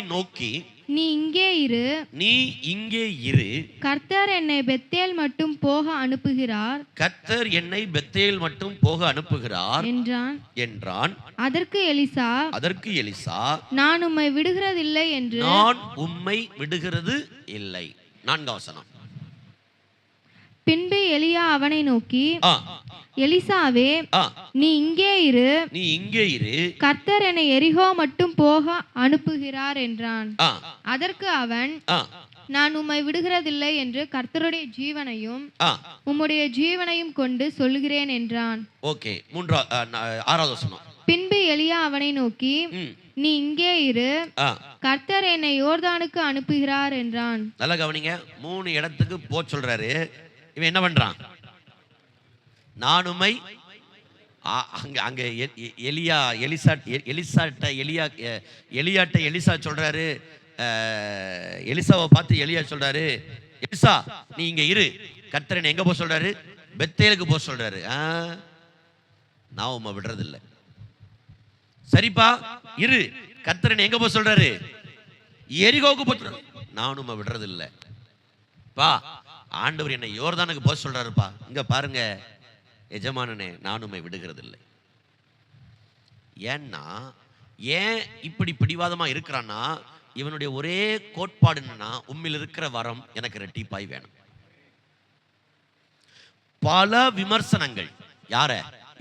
Speaker 2: நோக்கி நீ இங்கே இரு, கர்த்தர் என்னை பெத்தேல் மட்டும் போக அனுப்புகிறார் என்றான். அதற்கு எலிசா நான் உம்மை விடுகிறதில்லை என்று.
Speaker 1: 4ஆம் வசனம்.
Speaker 2: பின்பு எலியா அவனை நோக்கி, எலிசாவே, நீ இங்கே இரு, கர்த்தர் என்னை எரிகோ மட்டும் போக அனுப்புகிறார் என்றான். அதற்கு அவன், நான் உம்மை விடுகிறதில்லை என்று கர்த்தருடைய ஜீவனையும் உம்முடைய ஜீவனையும் கொண்டு சொல்லுகிறேன் என்றான்.
Speaker 1: ஓகே. 6ஆவது வசனம்.
Speaker 2: பின்பு எலியா அவனை நோக்கி, நீ இங்கே இரு, கர்த்தர் என்னை யோர்தானுக்கு அனுப்புகிறார் என்றான்.
Speaker 1: நல்லா கவனிங்க. 3 இடத்துக்கு போ சொல்றாரு. இவன் என்ன பண்றான்? நான் உம்மை அங்க எலிசா சொல்றாரு. எலிசாவை பார்த்து எலியா சொல்றாரு, எலிசா நீ இங்க இரு, கர்த்தர் எங்க போக சொல்றாரு? பெத்தேலுக்கு போக சொல்றாரு. நான் உம்மை விடுறதில்லை. சரிப்பா இரு, கர்த்தர் எங்க போக சொல்றாரு? எரிகோவுக்கு போக. நான் உம்மை விடுறதில்லை பா, ஆண்டவர் என்னை யோர்தானுக்கு போக சொல்றாருப்பா. இங்க பாருங்க எஜமானனே, நான் உம்மை விடுகிறதில்லை. ஏன் இப்படி பிடிவாதமா இருக்கிறான்னா, இவனுடைய ஒரே கோட்பாடு என்னன்னா, உம்மில் இருக்கிற வரம் எனக்கு ரெட்டிப்பாய் வேணும். பல விமர்சனங்கள் யார?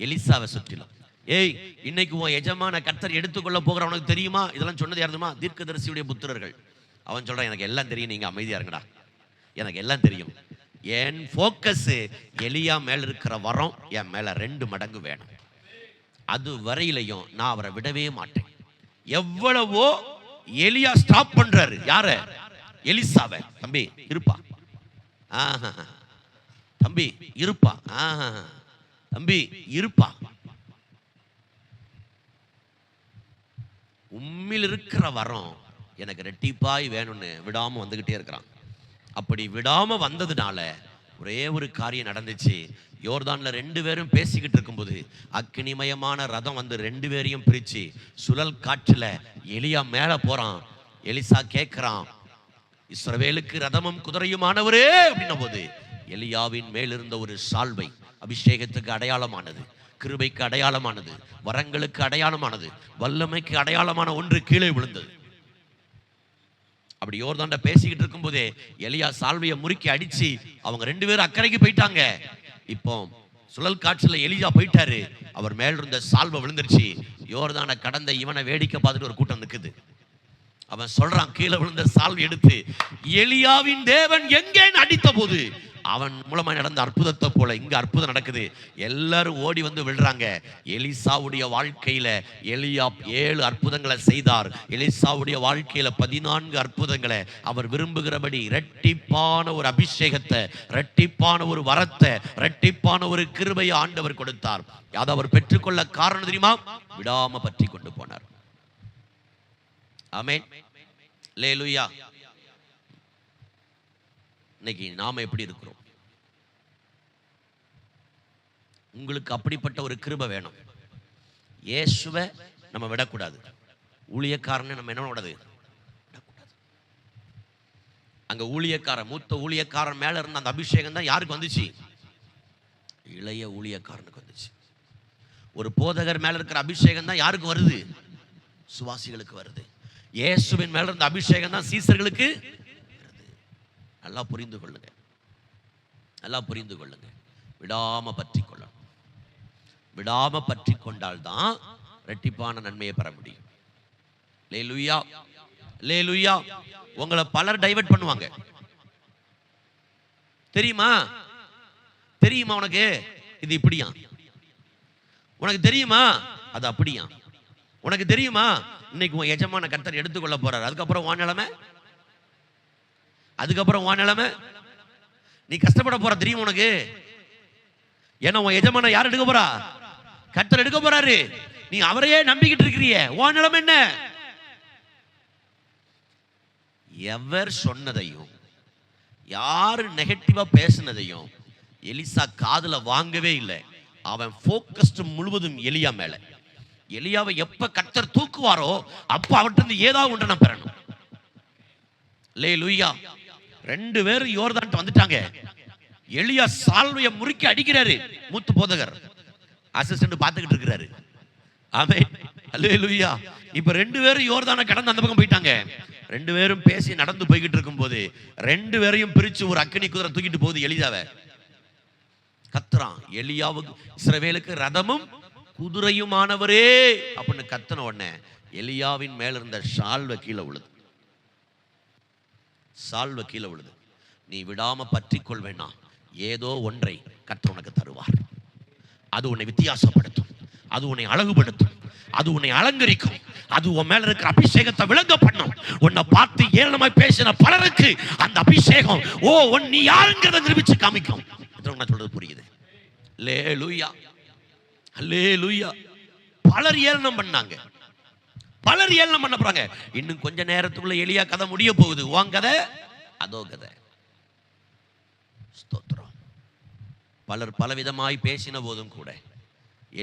Speaker 1: எலிசாவை சுற்றிலும். ஏய், இன்னைக்கு உன் எஜமான கர்த்தர் எடுத்துக்கொள்ள போகிற உனக்கு தெரியுமா? இதெல்லாம் சொன்னது யாருமா? தீர்க்கதரிசியுடைய புத்திரர்கள். அவன் சொல்றான், எனக்கு எல்லாம் தெரியும், நீங்க அமைதியா இருங்கடா, எனக்கு எல்லாம் தெரியும். என் போக்கஸ் எலியா மேல இருக்கிற வரம் என் மேல 2 மடங்கு வேணும். அது வரையிலையும் நான் அவரை விடவே மாட்டேன். எவ்வளவோ எலியா ஸ்டாப் பண்றாரு. யார? எலிசாவை. தம்பி இருப்பா, தம்பி இருப்பா, தம்பி இருப்பா, உம்மில் இருக்கிற வரம் எனக்கு ரெட்டிப்பாய் வேணும்னு விடாம வந்துகிட்டே இருக்கிறான். அப்படி விடாம வந்ததுனால ஒரே ஒரு காரியம் நடந்துச்சு. யோர்தான்ல 2 பேரும் பேசிக்கிட்டு இருக்கும்போது அக்னிமயமான ரதம் வந்து 2 பேரையும் பிரிச்சு சுழல் காற்றுல எலியா மேல போறான். எலிசா கேட்கிறான், இஸ்ரவேலுக்கு ரதமும் குதிரையுமானவரே அப்படின்ன போது எலியாவின் மேலிருந்த ஒரு சால்வை அபிஷேகத்துக்கு அடையாளமானது, கிருபைக்கு அடையாளமானது, வரங்களுக்கு அடையாளமானது, வல்லமைக்கு அடையாளமான ஒன்று கீழே விழுந்தது. அப்படி யோர்தான்ட பேசிக்கிட்டு இருக்கும் போதே எலியா சால்வையை முறுக்கி அடிச்சு அவங்க 2 பேரும் அக்கறைக்கு போயிட்டாங்க. இப்போ சுழல் காற்றுல எலியா போயிட்டாரு. அவர் மேல இருந்த சால்வை விழுந்துருச்சு. யோர்தானை கடந்த இவனை வேடிக்கை பார்த்துட்டு ஒரு கூட்டம் நிக்குது. அவன் சொல்றான், கீழே விழுந்த சால்வை எடுத்து எலியாவின் தேவன் எங்கேன்னு அடித்த போது அவன் மூலமா நடந்த அற்புதத்தை போல இங்க அற்புதம் நடக்குது. எல்லாரும் ஓடி வந்து விழுறாங்க. எலிசாவுடைய வாழ்க்கையில எலியா 7 அற்புதங்களை செய்தார். எலிசாவுடைய வாழ்க்கையில 14 அற்புதங்களை அவர் விரும்புகிறபடி இரட்டிப்பான ஒரு அபிஷேகத்தை, இரட்டிப்பான ஒரு வரத்தை, இரட்டிப்பான ஒரு கிருபையை ஆண்டவர் கொடுத்தார். அதை அவர் பெற்றுக்கொள்ள காரணம் தெரியுமா? விடாம பற்றி கொண்டு போனார். ஆமென். அல்லேலூயா. இன்னைக்கு நாம எப்படி இருக்கிறோம்? உங்களுக்கு அப்படிப்பட்ட ஒரு கிருபை வேணும். இயேசுவை நம்ம விடக்கூடாது. ஊழியக்காரன்னு நம்ம என்ன பண்ணக்கூடாது? அங்க ஊழியக்காரன், மூத்த ஊழியக்காரன் மேல இருந்த அந்த அபிஷேகம் தான் யாருக்கு வந்துச்சு? இளைய ஊழியக்காரனுக்கு வந்துச்சு. ஒரு போதகர் மேல இருக்கிற அபிஷேகம் தான் யாருக்கு வருது? சுவாசிகளுக்கு வருது. இயேசுவின் மேல இருந்த அபிஷேகம் தான் சீசர்களுக்கு வருது. நல்லா புரிந்து கொள்ளுங்க, நல்லா புரிந்து கொள்ளுங்க. விடாம பற்றி கொள்ளணும். விடாம பற்றி கொண்டால்தான் இரட்டிப்பான நன்மையை பெற முடியும். அல்லேலூயா, அல்லேலூயா. உங்களை பலர் டைவர்ட் பண்ணுவாங்க. தெரியுமா? தெரியுமா உனக்கு இது இப்படியா? உனக்கு தெரியுமா அது அப்படியா? உனக்கு தெரியுமா இன்னைக்கு உன் எஜமான கர்த்தர் எடுத்துக்கொள்ள போறாரு, அதுக்கப்புறம் உன் நிலைமை, அதுக்கப்புறம் உன் நிலைமை, நீ கஷ்டப்பட போற தெரியுமா உனக்கு? ஏன்னா உன் எஜமான யார் எடுக்க போறா? கர்த்தர் எடுக்க போறாரு. நீ அவரையே நம்பிக்கிட்டு இருக்கிறிய, உன் நிலைமை என்ன? எவர் சொன்னதையும் யாரு நெகட்டிவா பேசினதையும் எலிசா காதுல வாங்கவே இல்லை. அவன் போக்கஸ்ட் முழுவதும் எலியா மேல. எலியாவை எப்ப கர்த்தர் தூக்குவாரோ அப்ப அவர்கிட்ட ஏதாவது ஒன்று நான் பெறணும். அல்லேலூயா. 2 பேரும் யோர்தான்ட்ட வந்துட்டாங்க. எலியா சால்வையை முறுக்கி அடிக்கிறாரு. மூத்த போதகர் அசிஸ்டன்ட் பார்த்துக்கிட்டு இருக்கிறாரு. ஆமென், அல்லேலூயா. இப்ப 2 பேரும் யோர்தானை கடந்து அந்த பக்கம் போயிட்டாங்க. 2 பேரும் பேசி நடந்து போய்கிட்டு இருக்கும் போது 2 பேரையும் பிரிச்சு ஒரு அக்கினி குதிரை தூக்கிட்டு போகுது எலியாவை. கத்துறான், எலியாவுக்கு இஸ்ரவேலுக்கு ரதமும் குதிரையுமானவரே அப்படின்னு கத்தன உடனே எலியாவின் மேல இருந்த சால்வை கீழே விழுது. சால்வை கீழே விழுது. நீ விடாம பற்றி கொள்வேனா, ஏதோ ஒன்றை கர்த்தர் உனக்கு தருவார். அது உன்னை வித்தியாசப்படுத்தும், அது உன்னை அழகுபடுத்தும், அது உன்னை அலங்கரிக்கும், அது உன் மேல இருக்கிற அபிஷேகத்தை விளங்க பண்ணும். உன்னை பார்த்து ஏளனமாய் பேசின பலருக்கு அந்த அபிஷேகம் நீ யாருங்கிறத நிரூபிச்சு காமிக்கும். நான் சொல்றது புரியுது? அல்லேலூயா, அல்லேலூயா. பலர் ஏளனம் பண்ணாங்க, பலர் ஏளனம் பண்ண போறாங்க. இன்னும் கொஞ்ச நேரத்துக்குள்ள எலியா கதை முடிய போகுது. உன் கதை அதோ கதை. ஸ்தோத்திரம். பலர் பலவிதமாய் பேசின போதும் கூட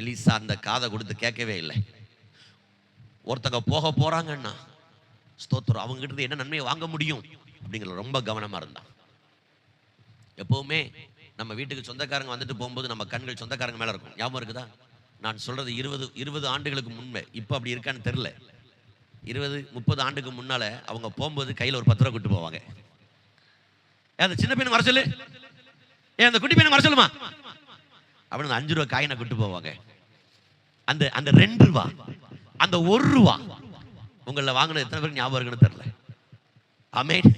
Speaker 1: எலிசா அந்த காதை கொடுத்து கேட்கவே இல்லை. ஒருத்தங்க போக போறாங்கன்னா ஸ்தோத்திரம், அவங்க கிட்ட என்ன நன்மையை வாங்க முடியும் அப்படிங்கிற ரொம்ப கவனமா இருந்தான். எப்பவுமே நம்ம வீட்டுக்கு சொந்தக்காரங்க வந்துட்டு போகும்போது நம்ம கண்கள் சொந்தக்காரங்க மேல இருக்கும். ஞாபகம் இருக்குதா? நான் சொல்றது 20 ஆண்டுகளுக்கு முன்பே. இப்போ அப்படி இருக்கான்னு தெரியல. 20-30 ஆண்டுக்கு முன்னால அவங்க போகும்போது கையில் ஒரு 10 ரூபா கூட்டு போவாங்க. அந்த சின்ன பையனுக்கு வர சொல்லு, அந்த குட்டி பையனுக்கு வர சொல்லுமா அப்படின்னு 5 ரூபா காயினை கூட்டு போவாங்க. அந்த 2 ரூபா, அந்த 1 ரூபா உங்களை வாங்கின எத்தனை பேருக்கு ஞாபகம் இருக்குன்னு தெரியல. ஆமென்.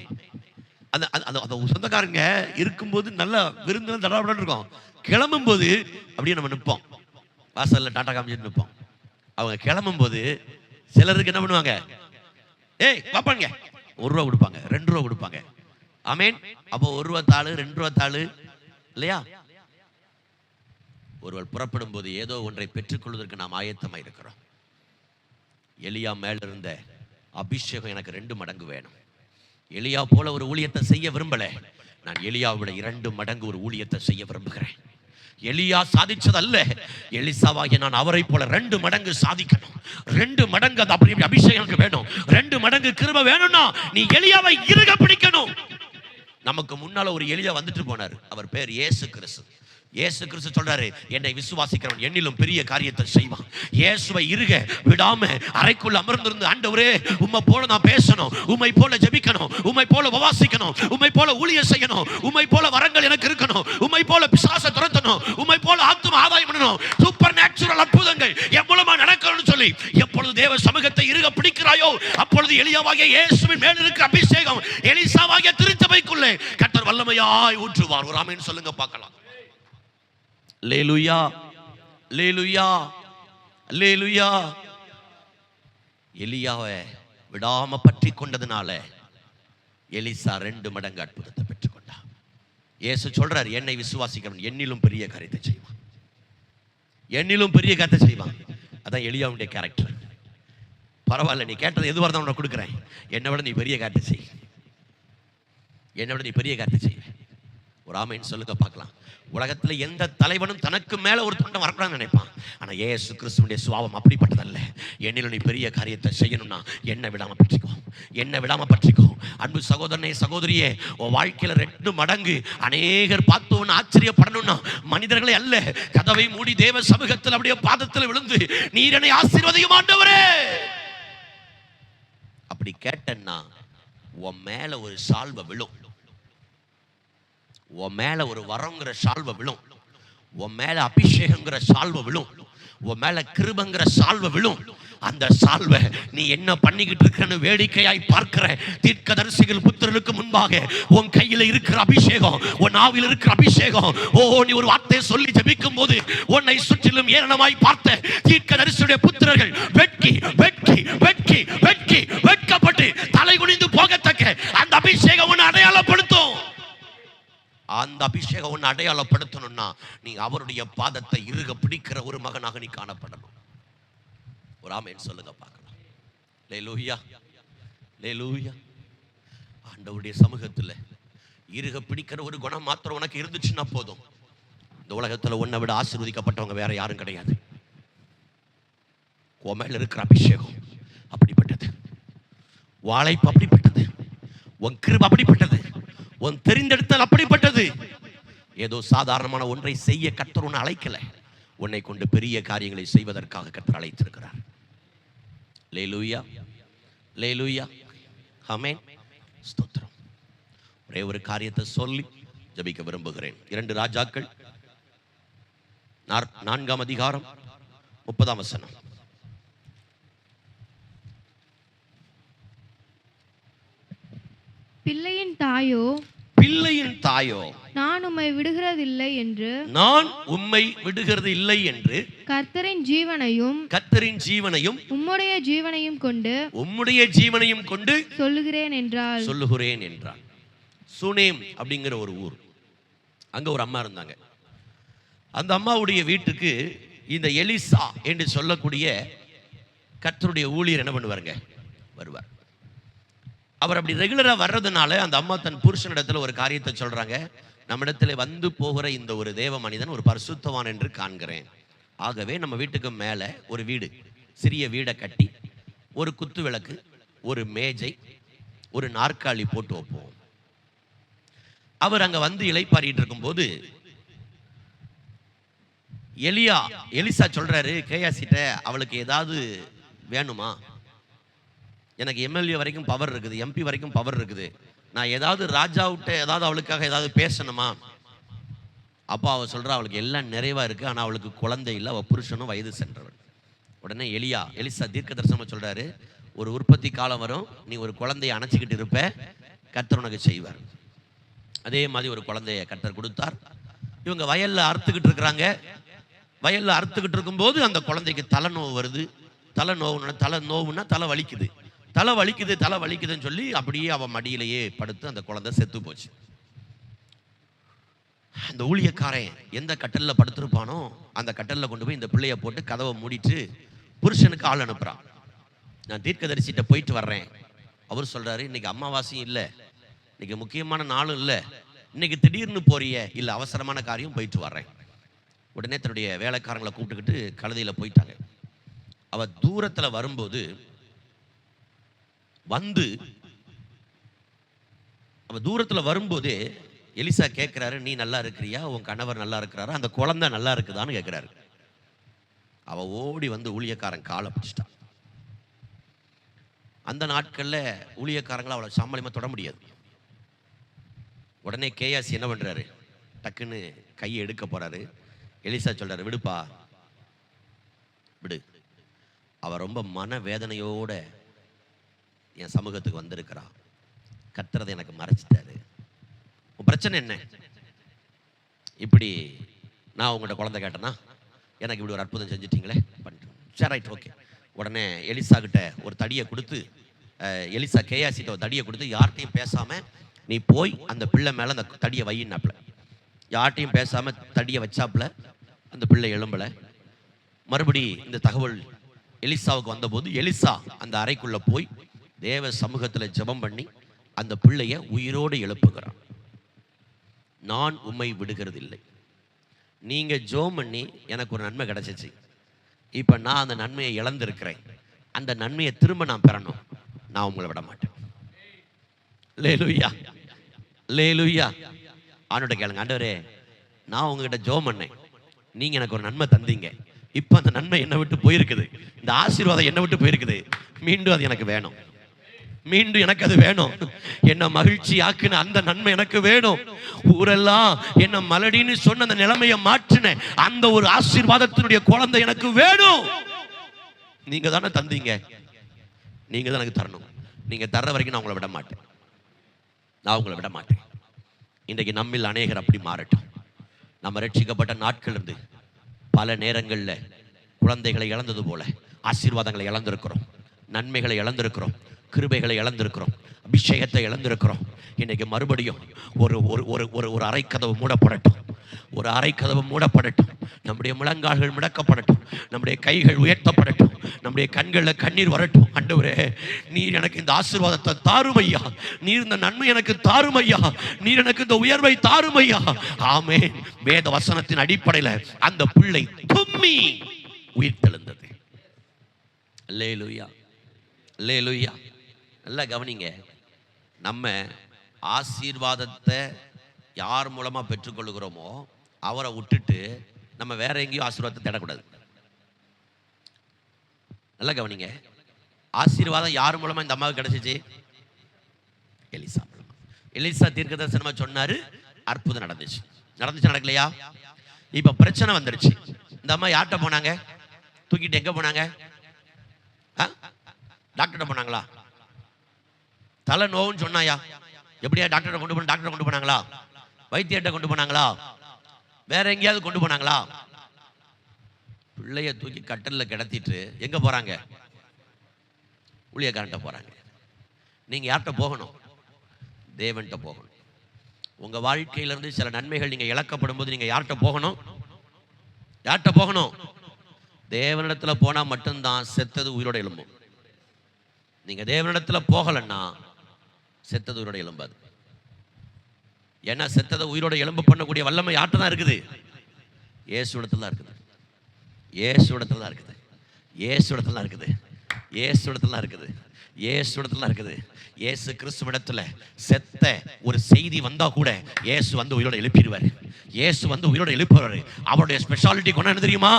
Speaker 1: அந்த சொந்தக்காரங்க இருக்கும்போது நல்லா விருந்து தடாபடான்னு இருக்கும். கிளம்பும் போது அப்படியே நம்ம நிற்போம் வாசல்ல, டாட்டா காமிச்சிட்டு நிற்போம். அவங்க கிளம்பும் போது சிலருக்கு என்ன பண்ணுவாங்க, ஏய் பாப்பாங்க 1 ரூபா கொடுப்பாங்க, 2 ரூபா கொடுப்பாங்க. ஆமென். அப்போ 1 ரூபா தாளு, 2 ரூபா தாளு இல்லையா? ஒருவர் புறப்படும் போது ஏதோ ஒன்றை பெற்றுக்கொள்வதற்கு நாம் ஆயத்தமாக இருக்கிறோம். எலியா மேல இருந்த அபிஷேகம் எனக்கு 2 மடங்கு வேணும். எலியா போல ஒரு ஊழியத்தை செய்ய விரும்பல, நான் எலியாவோட 2 மடங்கு ஒரு ஊழியத்தை செய்ய விரும்புகிறேன். எலியா சாதிச்சதல்ல, எலிசாவாகிய நான் அவரை போல 2 மடங்கு சாதிக்கணும். 2 மடங்கு அந்த அப்படி அபிஷேகம் வேணும். 2 மடங்கு கிருபை வேணும்னா நீ எலியாவை இறுக பிடிக்கணும். நமக்கு முன்னால ஒரு எலியா வந்துட்டு போனார். அவர் பேர் இயேசு கிறிஸ்து. இயேசு கிறிஸ்து சொல்றாரு, என்னை விசுவாசிக்கிறவன் என்னிலும் பெரிய காரியத்தை செய்வான். இயேசுவை இறுக விடாம அறைக்குள்ள அமர்ந்திருந்து, ஆண்டவரே உம்மை போல நான் பேசணும், உம்மை போல ஜெபிக்கணும், உம்மை போல உபவாசிக்கணும், உம்மை போல ஊழியம் செய்யணும், உம்மை போல வரங்கள் எனக்கு இருக்கணும், உம்மை போல பிசாசை துரத்தணும், உம்மை போல ஆத்தும ஆதாயம் பண்ணணும், சூப்பர் நேச்சுரல் அற்புதங்கள் என் மூலமா நடக்கணும்னு சொல்லி எப்பொழுது தேவ சமூகத்தை இறுக பிடிக்கிறாயோ அப்பொழுது எலியாவாகிய இயேசுவின் மேல் இருக்கிற அபிஷேகம் எலிசாவாகிய திருச்சபைக்குள்ளே கர்த்தர் வல்லமையாய் ஊற்றுவார். ஒரு ஆமென் சொல்லுங்க பார்க்கலாம். அல்லேலூயா, அல்லேலூயா, அல்லேலூயா. எலியாவை விடாம பற்றி கொண்டதுனால எலிசா 2 மடங்கு அற்புதத்தை பெற்றுக்கொண்டார். இயேசு சொல்றார், என்னை விசுவாசிக்கிறவன் என்னிலும் பெரிய காரியத்தை செய்வான், என்னிலும் பெரிய காரியத்தை செய்வான். அதான் எலியாவுடைய கேரக்டர். பரவாயில்ல, நீ கேட்டது எதுவாக இருந்தாலும் உனக்கு கொடுக்குறேன், என்னை விட நீ பெரிய காரியத்தை செய், என்னை விட நீ பெரிய காரியத்தை செய். ஒரு ஆமென் சொல்லுங்க பார்க்கலாம். உலகத்துல எந்த தலைவனும் தனக்கு மேல ஒரு தொண்டை வரக்கூடாதுன்னு நினைப்பான். ஆனா இயேசு கிறிஸ்துவினுடைய சுபாவம் அப்படிப்பட்டதல்ல. என்னில் நீ பெரிய காரியத்தை செய்யணும்னா என்ன விடாம பற்றிக்கோ, என்ன விடாம பற்றிக்கோ. அன்பு சகோதரனே, சகோதரியே, உன் வாழ்க்கையில 2 மடங்கு அநேகர் பார்த்து ஒன்று ஆச்சரியப்படணும்னா மனிதர்களை அல்ல, கதவை மூடி தேவ சமூகத்தில் அப்படியே பாதத்தில் விழுந்து நீர் என்னை ஆசீர்வதியும் ஆண்டவரே அப்படி கேட்டேன்னா உன் மேல ஒரு சால்வை விழும், உன் மேல ஒரு வரங்கிற சால்வை விழும், உன் மேல அபிஷேகங்கிற சால்வை விழும், உன் மேல கிருபங்கிற சால்வை விழும். அந்த சால்வை நீ என்ன பண்ணிக்கிட்டு இருக்கிறன்னு வேடிக்கையாய் பார்க்கிற தீர்க்கதரிசிகள் புத்திரருக்கு முன்பாக உன் கையில இருக்கிற அபிஷேகம், உன் ஆவியில் இருக்கிற அபிஷேகம், நீ ஒரு வார்த்தையை சொல்லி ஜெபிக்கும் போது உன்னை சுற்றிலும் ஏளனமாய் பார்த்த தீர்க்கதரிசியுடைய புத்திரர்கள் வெட்கி வெட்கி வெட்கி வெட்கி வெட்கப்பட்டு தலை குனிந்து போகத்தக்க அந்த அபிஷேகம் உன்னை அடையாளப்படுத்தும். அந்த அபிஷேகம் உன்னை அடையாளப்படுத்தணும்னா நீ அவருடைய பாதத்தை இறுக பிடிக்கிற ஒரு மகனாக நீ காணப்படணும். ஒரு ஆமென் சொல்லுங்க பார்க்கலாம். அல்லேலூயா, அல்லேலூயா. ஆண்டவருடைய சமூகத்தில் இறுக பிடிக்கிற ஒரு குணம் மாத்திரம் உனக்கு இருந்துச்சுன்னா போதும். இந்த உலகத்தில் உன்னை விட ஆசீர்வதிக்கப்பட்டவங்க வேற யாரும் கிடையாது. உன் மேல இருக்கிற அபிஷேகம் அப்படிப்பட்டது, வாழைப்பு அப்படிப்பட்டது, உன் கிருபை அப்படிப்பட்டது, உன் தெரிந்தெடுத்தல் அப்படிப்பட்டது. ஏதோ சாதாரணமான ஒன்றை செய்ய கர்த்தர் உன்னை அழைக்கல, உன்னை கொண்டு பெரிய காரியங்களை செய்வதற்காக கர்த்தர் அழைத்திருக்கிறார். அல்லேலூயா, அல்லேலூயா, ஆமென், ஸ்தோத்திரம். ஒரே ஒரு காரியத்தை சொல்லி ஜெபிக்க விரும்புகிறேன். 2 ராஜாக்கள் 4ஆம் அதிகாரம் 30ஆம் வசனம்.
Speaker 2: பிள்ளையின் தாயோ நான் உம்மை விடுகிறதில்லை என்று கர்த்தரின் ஜீவனையும் உம்முடைய ஜீவனையும் கொண்டு சொல்லுகிறேன் என்றார். சுனேம் அப்படிங்கிற ஒரு ஊர், அங்க ஒரு அம்மா இருந்தாங்க. அந்த அம்மாவுடைய வீட்டுக்கு இந்த எலிசா என்று சொல்லக்கூடிய கர்த்தருடைய ஊழியர் என்ன பண்ணுவாருங்க, வருவார். அவர் அப்படி ரெகுலரா வர்றதுனால அந்த அம்மா தன் புருஷனிடத்துல ஒரு காரியத்தை சொல்றாங்க, நம்மிடத்துல வந்து போகிற இந்த ஒரு தேவ மனிதன் ஒரு பரிசுத்தவான் என்று காண்கிறேன். ஆகவே நம்ம வீட்டுக்கு மேல ஒரு வீடு, சிறிய வீடை கட்டி ஒரு குத்து விளக்கு, ஒரு மேஜை, ஒரு நாற்காலி போட்டு வைப்போம். அவர் அங்க வந்து இளைப்பாறிட்டு இருக்கும் போது எலிசா சொல்றாரு, கேயாசிட்ட அவளுக்கு ஏதாவது வேணுமா, எனக்கு எம்எல்ஏ வரைக்கும் பவர் இருக்குது, எம்பி வரைக்கும் பவர் இருக்குது, நான் ஏதாவது ராஜாவிட்ட ஏதாவது அவளுக்காக ஏதாவது பேசணுமா? அப்பா அவ சொல்றா, அவளுக்கு எல்லாம் நிறைவா இருக்கு, ஆனா அவளுக்கு குழந்தை இல்லை, அவ புருஷனும் வயது சென்றவன். உடனே எலிசா தீர்க்க தரிசனம் சொல்றாரு, ஒரு உற்பத்தி காலம் வரும், நீ ஒரு குழந்தையை அணைச்சிக்கிட்டு இருப்ப, கர்த்தர் உனக்கு செய்வார். அதே மாதிரி ஒரு குழந்தைய கர்த்தர் கொடுத்தார். இவங்க வயல்ல அறுத்துக்கிட்டு இருக்கிறாங்க. வயல்ல அறுத்துக்கிட்டு இருக்கும்போது அந்த குழந்தைக்கு தலைநோவு வருது. தலைநோவுன்னா தலை வலிக்குதுன்னு சொல்லி அப்படியே அவன் மடியிலேயே படுத்து அந்த குழந்தை செத்து போச்சு. அந்த ஊழியக்காரன் எந்த கட்டல்ல படுத்திருப்பானோ அந்த கட்டல்ல கொண்டு போய் இந்த பிள்ளைய போட்டு கதவை மூடிட்டு புருஷனுக்கு ஆள் அனுப்புறான். நான் தீர்க்கதரிசிட்ட போயிட்டு வர்றேன். அவர் சொல்றாரு, இன்னைக்கு அமாவாசையும் இல்லை, இன்னைக்கு முக்கியமான நாளும் இல்லை, இன்னைக்கு திடீர்னு போறிய, இல்லை அவசரமான காரியம், போயிட்டு வர்றேன். உடனே தன்னுடைய வேலைக்காரங்களை கூப்பிட்டுக்கிட்டு கழுதையில போயிட்டாங்க. அவ தூரத்துல வரும்போது எலிசா கேட்கிறாரு, நீ நல்லா இருக்கிறியா, உன் கணவர் நல்லா இருக்கிறாரா, அந்த குழந்தை நல்லா இருக்குதான்னு கேட்கிறாரு. அவ ஓடி வந்து ஊழியக்காரன் காலை பிடிச்சிட்டான். அந்த நாட்கள்ல ஊழியக்காரங்களை அவளை சாமலியமா தொட முடியாது. உடனே கேயாசி என்ன பண்றாரு, டக்குன்னு கையை எடுக்க போறாரு. எலிசா சொல்றாரு, விடுப்பா விடு, அவ ரொம்ப மன வேதனையோட என் சமூகத்துக்கு வந்திருக்கிறா, கர்த்தர் எனக்கு மறைச்சிட்டாரு, உன் பிரச்சனை என்ன? இப்படி நான் உங்கள்கிட்ட குழந்தை கேட்டேன்னா எனக்கு இப்படி ஒரு அற்புதம் செஞ்சிட்டீங்களே, சரி ரைட் ஓகே. உடனே எலிசா கிட்ட ஒரு தடியை கொடுத்து, எலிசா கேயாசிட்ட ஒரு தடியை கொடுத்து, யார்கிட்டையும் பேசாம நீ போய் அந்த பிள்ளை மேல அந்த தடியை வையினாப்புல. யார்கிட்டையும் பேசாம தடியை வச்சாப்புல அந்த பிள்ளை எழும்பல. மறுபடி இந்த தகவல் எலிசாவுக்கு வந்தபோது எலிசா அந்த அறைக்குள்ள போய் தேவ சமூகத்துல ஜெபம் பண்ணி அந்த பிள்ளைய உயிரோடு எழுப்புகிறான்.
Speaker 1: நான் உம்மை விடுகிறதில்லை. நீங்க ஜெபம் பண்ணி எனக்கு ஒரு நன்மை கிடைச்சிச்சு, இப்ப நான் அந்த நன்மையை இழந்திருக்கிறேன், அந்த நன்மையை திரும்ப நான் பெறணும், நான் உங்களை விட மாட்டேன். அல்லேலூயா, அல்லேலூயா. ஆண்டவர்ட்ட கேளுங்க, ஆண்டவரே நான் உங்ககிட்ட ஜெபம் பண்ணேன், நீங்க எனக்கு ஒரு நன்மை தந்தீங்க, இப்ப அந்த நன்மை என்னை விட்டு போயிருக்குது, இந்த ஆசீர்வாதம் என்னை விட்டு போயிருக்குது, மீண்டும் அது எனக்கு வேணும், மீண்டும் எனக்கு அது வேணும். என்ன மகிழ்ச்சி ஆக்குன அந்த நன்மை எனக்கு வேணும். ஊரெல்லாம் என்ன மலடின்னு சொன்ன அந்த நிலைமையை மாற்றின அந்த ஒரு ஆசீர்வாதத்தினுடைய குழந்தை எனக்கு வேணும். நீங்க தானே தந்தீங்க, நீங்க தான் எனக்கு தரணும். நீங்க தர்ற வரைக்கும் நான் உங்களை விட மாட்டேன், நான் உங்களை விட மாட்டேன். இன்றைக்கு நம்மில் அநேகர் அப்படி மாறட்டும். நம்ம ரட்சிக்கப்பட்ட நாட்கள் இருந்து பல நேரங்களில் குழந்தைகளை இழந்தது போல ஆசீர்வாதங்களை இழந்திருக்கிறோம், நன்மைகளை இழந்திருக்கிறோம், கிருபைகளை இழந்திருக்கிறோம், அபிஷேகத்தை இழந்திருக்கிறோம். இன்னைக்கு மறுபடியும் ஒரு ஒரு ஒரு ஒரு அரைக்கதவு மூடப்படட்டும், ஒரு அரைக்கதவு மூடப்படட்டும். நம்முடைய முழங்கால்கள் முடக்கப்படட்டும், நம்முடைய கைகள் உயர்த்தப்படட்டும், நம்முடைய கண்களில் கண்ணீர் வரட்டும். ஆண்டவரே நீர் எனக்கு இந்த ஆசீர்வாதத்தை தாருமையா, நீர் இந்த நன்மை எனக்கு தாருமையா, நீர் எனக்கு இந்த உயர்வை தாருமையா. ஆமென். வேத வசனத்தின் அடிப்படையில் அந்த பிள்ளை தும்மி உயிர் தெழுந்தது. அல்லேலூயா, அல்லேலூயா. நல்லா கவனிங்க, நம்ம ஆசீர்வாதத்தை யார் மூலமா பெற்றுக்கொள்கிறோமோ அவரை விட்டுட்டு நம்ம வேற எங்கேயும் ஆசீர்வாதத்தை தேடக்கூடாது. நல்லா கவனிங்க, ஆசீர்வாதம் யார் மூலமா இந்த அம்மாவுக்கு கிடைச்சிச்சு? எலிசா மூலமா. எலிசா தீர்க்கதரிசனமா சொன்னாரு, அற்புதம் நடந்துச்சு. நடக்கலையா? இப்ப பிரச்சனை வந்துருச்சு. இந்த அம்மா யார்கிட்ட போனாங்க? தூக்கிட்டு எங்க போனாங்க? டாக்டர்கிட்ட போனாங்களா? தலை நோவுன்னு சொன்னாயா? எப்படியா டாக்டரை கொண்டு போனாங்களா? வைத்தியர்கிட்ட கொண்டு போனாங்களா? வேற எங்கேயாவது கொண்டு போனாங்களா? பிள்ளைய தூக்கி கட்டல்ல கிடத்திட்டு எங்க போறாங்க? ஊழியக்காரன்ட்ட போறாங்க. நீங்க யார்கிட்ட போகணும்? தேவன்கிட்ட போகணும். உங்க வாழ்க்கையிலிருந்து சில நன்மைகள் நீங்க இழக்கப்படும் போது நீங்க யார்கிட்ட போகணும்? யார்கிட்ட போகணும்? தேவனிடத்துல போனா மட்டும்தான் செத்தது உயிரோட எழும்பும். நீங்க தேவனிடத்துல போகலன்னா செத்தது உயிரோட எழும்பாது. ஏன்னா செத்ததை உயிரோட எழும்ப பண்ணக்கூடிய வல்லமை யார்கிட்ட தான் இருக்குது? இயேசுவிடத்துல தான் இருக்குது. இயேசுவிடத்துல தான் இருக்குது. இயேசுவிடத்துல தான் இருக்குது. இயேசுவிடத்துல தான் இருக்குது. இயேசுவிடத்துல இருக்குது. இயேசு கிறிஸ்துவிடத்துல செத்த ஒரு செய்தி வந்தா கூட இயேசு வந்து உயிரோட எழுப்பிடுவார். இயேசு வந்து உயிரோட எழுப்புவார். அவருடைய ஸ்பெஷாலிட்டி கொண்டு தெரியுமா?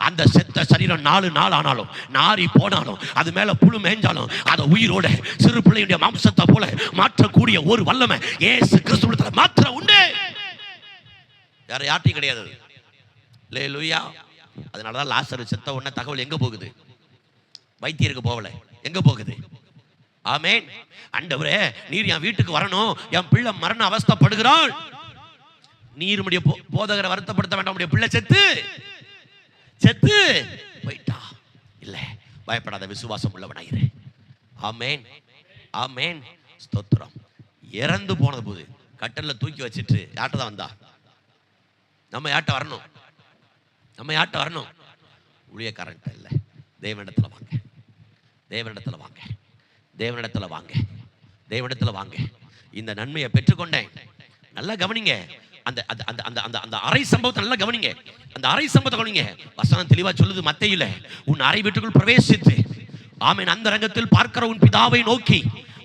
Speaker 1: அந்த செத்த சரீரம் 4 நாள் ஆனாலும் நாரி போனாலும் அது மேல புழு மேய்ஞ்சாலும் அதை உயிரோட சிறு பிள்ளையுடைய மாம்சத்தை போல மாற்றக்கூடிய ஒரு வல்லமை இயேசு கிறிஸ்துவிடத்துல மாத்திரம் உண்டு. வேற யார்ட்டையும் கிடையாது. அல்லேலூயா. அதனாலதான் லாசரு செத்த உடனே தகவல் எங்க போகுது? வைத்தியருக்கு போகல, எங்க போகுது? ஆமென். ஆண்டவரே நீர் என் வீட்டுக்கு வரணும், என் பிள்ளை மரண அவஸ்தைப்படுகிறாள். நீர் உம்முடைய போதகரை வருத்தப்படுத்த வேண்டாம், உம்முடைய பிள்ளை செத்து போயிட்டா. இல்ல, பயப்படாத, விசுவாசம் உள்ளவனாயிரு. ஆமென், ஆமென், ஸ்தோத்திரம். இறந்து போனது போது கட்டல்ல தூக்கி வச்சிட்டு யார்கிட்ட தான் வந்தா? நம்ம யார்கிட்ட வரணும்? நம்ம யார்கிட்ட வரணும்? ஊழியக்காரன்ட்ட இல்ல, தேவனிடத்துல வாங்க, தேவனிடத்துல வாங்க, தேவனிடத்துல வாங்க, தேவனிடத்துல வாங்க. இந்த நன்மையை பெற்றுக்கொண்டேன். நல்லா கவனிங்க, அந்த அந்த அந்த அந்த அந்த அறை சம்பவத்தை நல்லா கவனிங்க. அந்த அறை சம்பவத்தை கவனிங்க. வசனம் தெளிவா சொல்லுது மத்தேயுல, உன் அறை வீட்டுக்குள் பிரவேசித்து ஆமென் அந்த ரங்கத்தில் பார்க்கிற உன் பிதாவை நோக்கி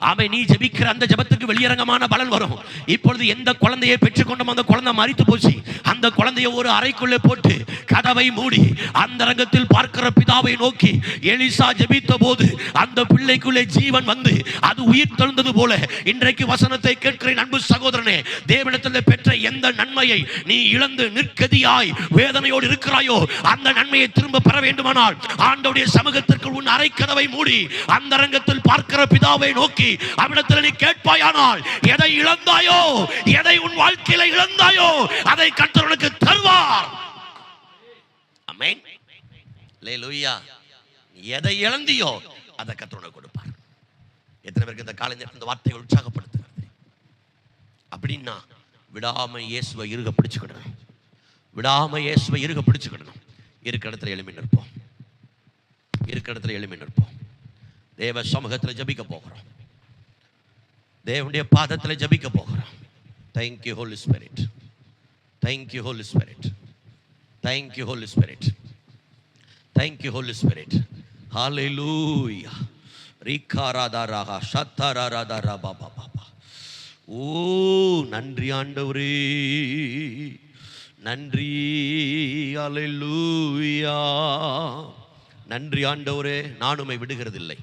Speaker 1: ஆமென் நீ ஜெபிக்கிற அந்த ஜெபத்துக்கு வெளியரங்கமான பலன் வரும். இப்பொழுது எந்த குழந்தையை பெற்றுக்கொண்டோம் அந்த குழந்தை மரித்து போச்சு. அந்த குழந்தையை ஒரு அறைக்குள்ளே போட்டு கதவை மூடி அந்த ரங்கத்தில் பார்க்கிற பிதாவை நோக்கி எலிசா ஜெபித்த போது அந்த பிள்ளைக்குள்ளே ஜீவன் வந்து அது உயிர் தெழுந்தது போல இன்றைக்கு வசனத்தை கேட்கிற அன்பு சகோதரனே, தேவனிடத்தில் பெற்ற எந்த நன்மையை நீ இழந்து நிற்கதியாய் வேதனையோடு இருக்கிறாயோ அந்த நன்மையை திரும்ப பெற வேண்டுமானால் ஆண்டவருடைய சமூகத்திற்கு உன் அறை கதவை மூடி அந்த ரங்கத்தில் பார்க்கிற பிதாவை நோக்கி அவனிடத்தில் நீ கேட்பாயானால் எதை இழந்தாயோ, எதை உன் வாழ்க்கையில இழந்தாயோ அதை கர்த்தர் உனக்கு தருவார். ஆமென், அல்லேலூயா. எதை இழந்தியோ அதை கர்த்தர் உனக்கு கொடுப்பார். எத்தனை பேருக்கு இந்த காலை நேரத்தில் இந்த வார்த்தையை உற்சாகப்படுத்துகிறது? அப்படின்னா விடாம இயேசுவை இறுக பிடிச்சுக்கிடணும், விடாம இயேசுவை இறுக பிடிச்சுக்கிடணும். இருக்கிற இடத்துல எழும்பி நிற்போம், இருக்கிற இடத்துல எழும்பி நிற்போம். தேவ சமூகத்தில் ஜெபிக்க போகிறோம், தேவனுடைய பாதத்தில் ஜெபிக்க போகிறோம். Thank you Holy Spirit. Thank you, Holy Spirit. Thank you, Holy Spirit. Thank you, Holy Spirit. Hallelujah. Rikaradaraha shatararara baba baba. ஓ நன்றி ஆண்டவரே, நன்றி. அல்லேலூயா. நன்றி ஆண்டவரே. நான் உம்மை விடுகிறதில்லை.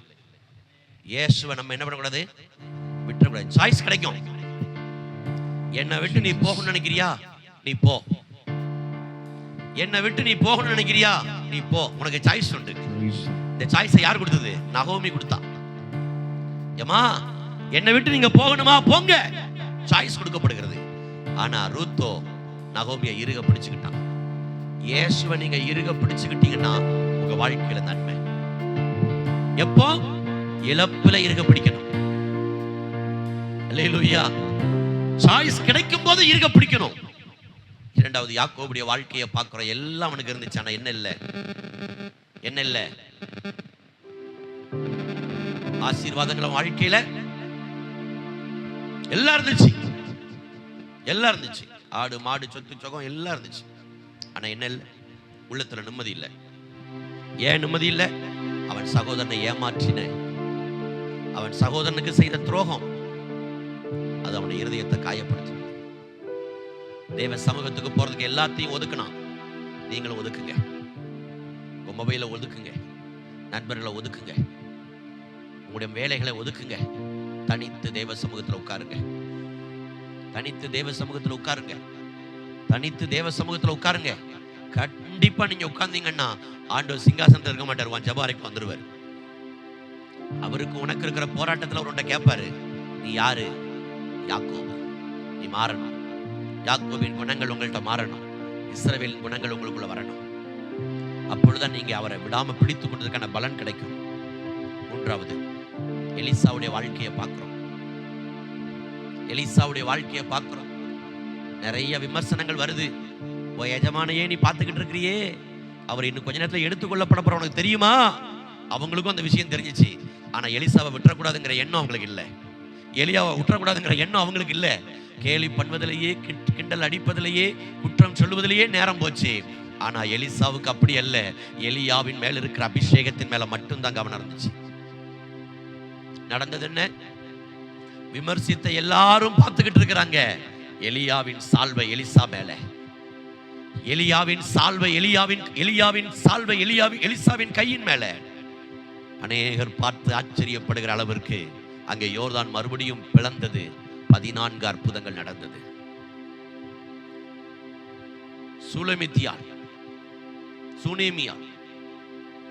Speaker 1: இயேசுவை நம்ம என்ன பண்ணக்கூடாது? விட்டுறக்கூடாது. சாய்ஸ் கிடைக்கும். என்னை விட்டு நீ போகணும்னு நினைக்கிறியா? நீ போ. என்னை விட்டு நீ போகணும்னு நினைக்கிறியா? நீ போ. உனக்கு சாய்ஸ் உண்டு. இந்த சாய்ஸை யார் கொடுத்தது? நகோமி கொடுத்தா. ஏமா, என்னை விட்டு நீங்க போகணுமா? போங்க. சாய்ஸ் கொடுக்கப்படுகிறது. ஆனா ரூத்தோ நகோமியை இறுக பிடிச்சுக்கிட்டான். இயேசுவை நீங்க இறுக பிடிச்சுக்கிட்டீங்கன்னா உங்க வாழ்க்கையில நன்மை. எப்போ? இழப்புல இறுக பிடிக்கணும். அல்லேலூயா. சாய்ஸ் கிடைக்கும் போது இறுக பிடிக்கணும். இரண்டாவது, யாக்கோபுடைய வாழ்க்கையை பார்க்கிறோம். எல்லாம் அவனுக்கு இருந்துச்சு. ஆனா என்ன இல்லை? என்ன இல்லை? ஆசீர்வாதங்கள் வாழ்க்கையில எல்லாம் இருந்துச்சு. எல்லாம் இருந்துச்சு. ஆடு மாடு சொத்து சொகம் எல்லாம் இருந்துச்சு. ஆனா என்ன இல்லை? உள்ளத்துல நிம்மதி இல்லை. ஏன் நிம்மதி இல்லை? அவன் சகோதரனை ஏமாற்றின, அவன் சகோதரனுக்கு செய்த துரோகம் அது அவனுடைய இருதயத்தை காயப்படுத்து. தேவ சமூகத்துக்கு போறதுக்கு எல்லாத்தையும் ஒதுக்கினான். நீங்களும் ஒதுக்குங்க. உங்க மொபைலை ஒதுக்குங்க, நண்பர்களை ஒதுக்குங்க, உங்களுடைய வேலைகளை ஒதுக்குங்க. தனித்து தேவ சமூகத்தில் உட்காருங்க. தனித்து தேவ சமூகத்தில் உட்காருங்க. தனித்து தேவ சமூகத்தில் உட்காருங்க. கண்டிப்பா நீங்க உட்கார்ந்தீங்கன்னா ஆண்டவர் சிங்காசனத்தில் இருக்க மாட்டார், ஜபாரைக்கு வந்துருவார். அவருக்கு உனக்கு இருக்கிற போராட்டத்தில் அவர் உன்னை கேட்பாரு, நீ யாரு? யாக்கோபு. நீ மாறணும். யாக்கோபின் குணங்கள் உங்கள்கிட்ட மாறணும். இஸ்ரவேலின் குணங்கள் உங்களுக்குள்ள வரணும். அப்பொழுதுதான் நீங்க அவரை விடாம பிடித்து கொண்டதுக்கான பலன் கிடைக்கும். மூன்றாவது, எலிசாவுடைய வாழ்க்கையை பார்க்கிறோம். எலிசாவுடைய வாழ்க்கையை பார்க்கிறோம். நிறைய விமர்சனங்கள் வருது. ஓ எஜமானையே நீ பார்த்துக்கிட்டு இருக்கிறியே, அவர் இன்னும் கொஞ்ச நேரத்தில் எடுத்துக்கொள்ளப்பட போற உனக்கு தெரியுமா? அவங்களுக்கும் அந்த விஷயம் தெரிஞ்சிச்சு. ஆனா எலிசாவை விட்டுறக்கூடாதுங்கிற எண்ணம் அவங்களுக்கு இல்லை. எலியாவை விட்டுறக்கூடாதுங்கிற எண்ணம் அவங்களுக்கு இல்லை. கேலி பண்ணுவதிலேயே, கிண்டல் அடிப்பதிலேயே, குற்றம் சொல்லுவதிலேயே நேரம் போச்சு. ஆனா எலிசாவுக்கு அப்படி அல்ல. எலியாவின் மேல இருக்கிற அபிஷேகத்தின் மேல மட்டும்தான் கவனம் இருந்துச்சு. நடந்தது என்ன? விமர்சித்த எல்லாரும் பார்த்துக்கிட்டு இருக்கிறாங்க. எலியாவின் சால்வை எலிசா மேல, எலியாவின் சால்வை எலிசாவின் கையின் மேல. அநேகர் பார்த்து ஆச்சரியப்படுகிற அளவிற்கு அங்கே யோர்தான் மறுபடியும் பிளந்தது. 14 அற்புதங்கள் நடந்தது. சுனேமியா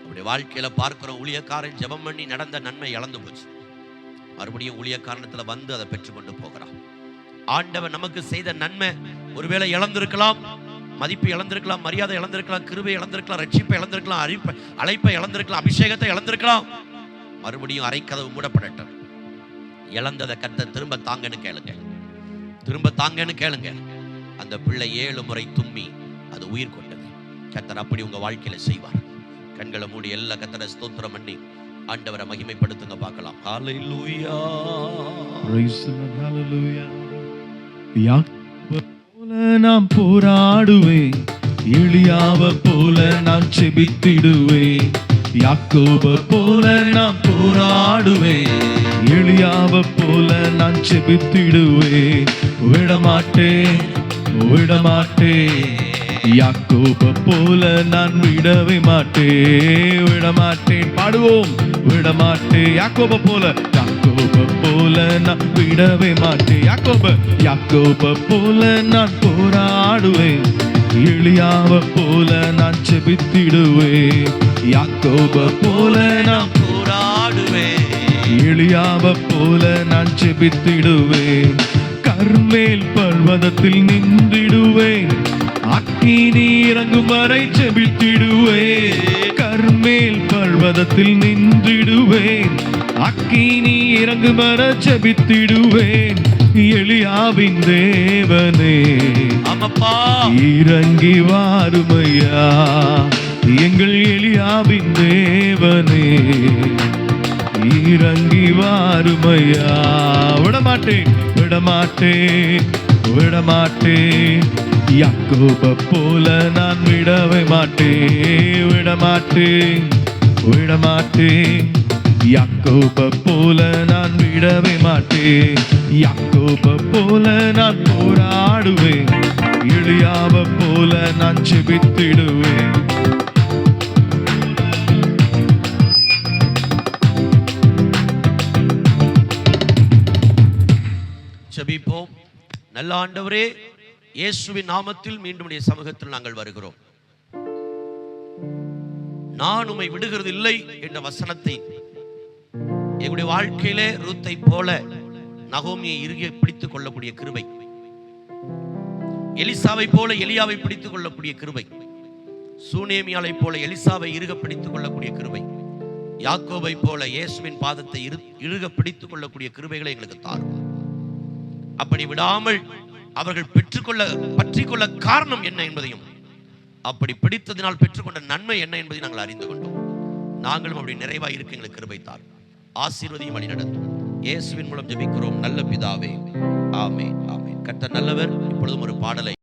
Speaker 1: அவருடைய வாழ்க்கையில பார்க்கிறோம். ஊழியக்காரன் ஜெபம் பண்ணி நடந்த நன்மை இழந்து போச்சு. மறுபடியும் ஊழியக்காரனத்துல வந்து அதை பெற்றுக்கொண்டு போகிறான். ஆண்டவர் நமக்கு செய்த நன்மை ஒருவேளை இழந்திருக்கலாம், மதிப்பு இழந்திருக்கலாம், மரியாதை இழந்திருக்கலாம், கிருபை இழந்திருக்கலாம், ரட்சிப்பை இழந்திருக்கலாம், அழைப்பை இழந்திருக்கலாம், அபிஷேகத்தை இழந்திருக்கலாம். மறுபடியும் அரைக்கதவு மூடப்படட்டும். இழந்ததை கர்த்தர் திரும்ப தாங்கன்னு கேளுங்க. திரும்ப தாங்கன்னு கேளுங்க. அந்த பிள்ளை 7 முறை தும்மி அது உயிர் கொண்டது. கர்த்தர் அப்படி உங்க வாழ்க்கையில செய்வார். கண்களை மூடி எல்லா கர்த்தரை ஸ்தோத்திரம் பண்ணி ஆண்டவரை மகிமைப்படுத்துங்க பார்க்கலாம். ஹalleluya.
Speaker 3: praise the Lord. hallelujah. யாக்கோபு போல நான் போராடுவேன், எலியாவை போல நான் செபித்திடுவேன். யாக்கோபு போல நான் போராடுவேன், எலியாவை போல நான் செபித்திடுவேன். விடமாட்டேன், விடமாட்டேன். யாக்கோபு போல நான் விடவே மாட்டேன், விடமாட்டேன். பாடுவோம். விடமாட்டேன். யாக்கோபு போல, யாக்கோபு போல நான் விடவே மாட்டேன். யாக்கோபு போல நான் போராடுவேன், எலியாவை போல நான் செபித்திடுவேன். யாக்கோபு போல நான்
Speaker 1: போராடுவேன்,
Speaker 3: எலியாவை போல நான் செபித்திடுவேன். கர்மேல் பர்வதத்தில் நின்றிடுவேன், அக்கினி இறங்கும் வரை செபித்திடுவேன். கர்மேல் பர்வதத்தில் நின்றிடுவேன், அக்கினி இறங்கும் வரை செபித்திடுவேன். எலியாவின் தேவனே இறங்கி வாருமையா, எங்கள் எலியாவின் தேவனே இறங்கி வாருமையா. விடமாட்டேன், விடமாட்டேன், விடமாட்டேன். யாக்கோபை போல நான் விடவே மாட்டேன், விடமாட்டேன், விடமாட்டேன். யாக்கோபை போல நான் விடவே மாட்டேன். யாக்கோபை போல நான் போராடுவேன், எலியாவை போல நான் ஜெபித்திடுவேன்.
Speaker 1: ஜெபிப்போம். நல்ல ஆண்டவரே, இயேசுவின் நாமத்தில் மீண்டும் சமூகத்தில் நாங்கள் வருகிறோம். நான் உம்மை விடுகிறது இல்லை என்ற வசனத்தை எங்களுடைய வாழ்க்கையிலே ரூத்தை போல நகோமியை இறுக பிடித்துக் கொள்ளக்கூடிய கிருபை, எலிசாவை போல எலியாவை பிடித்துக் கொள்ளக்கூடிய கிருபை, சூனேமியாலை போல எலிசாவை இறுக பிடித்துக் கொள்ளக்கூடிய கிருபை, யாக்கோபை போல இயேசுவின் பாதத்தை இறுக பிடித்துக் கொள்ளக்கூடிய கிருபைகளை எங்களுக்கு தாரும். அப்படி விடாமல் அவர்கள் பற்றிக்கொள்ள காரணம் என்ன என்பதையும், அப்படி பிடித்ததினால் பெற்றுக்கொண்ட நன்மை என்ன என்பதை நாங்கள் அறிந்து கொண்டோம். நாங்களும் அப்படி நிறைவாக இருக்க எங்களுக்கு கிருபை தாரும். ஆசீர்வதியும் வழி நடத்தும். இயேசுவின் மூலம் ஜெபிக்கிறோம் நல்ல பிதாவே, ஆமென், ஆமென். கர்த்தர் நல்லவர். இப்பொழுதும் ஒரு பாடலை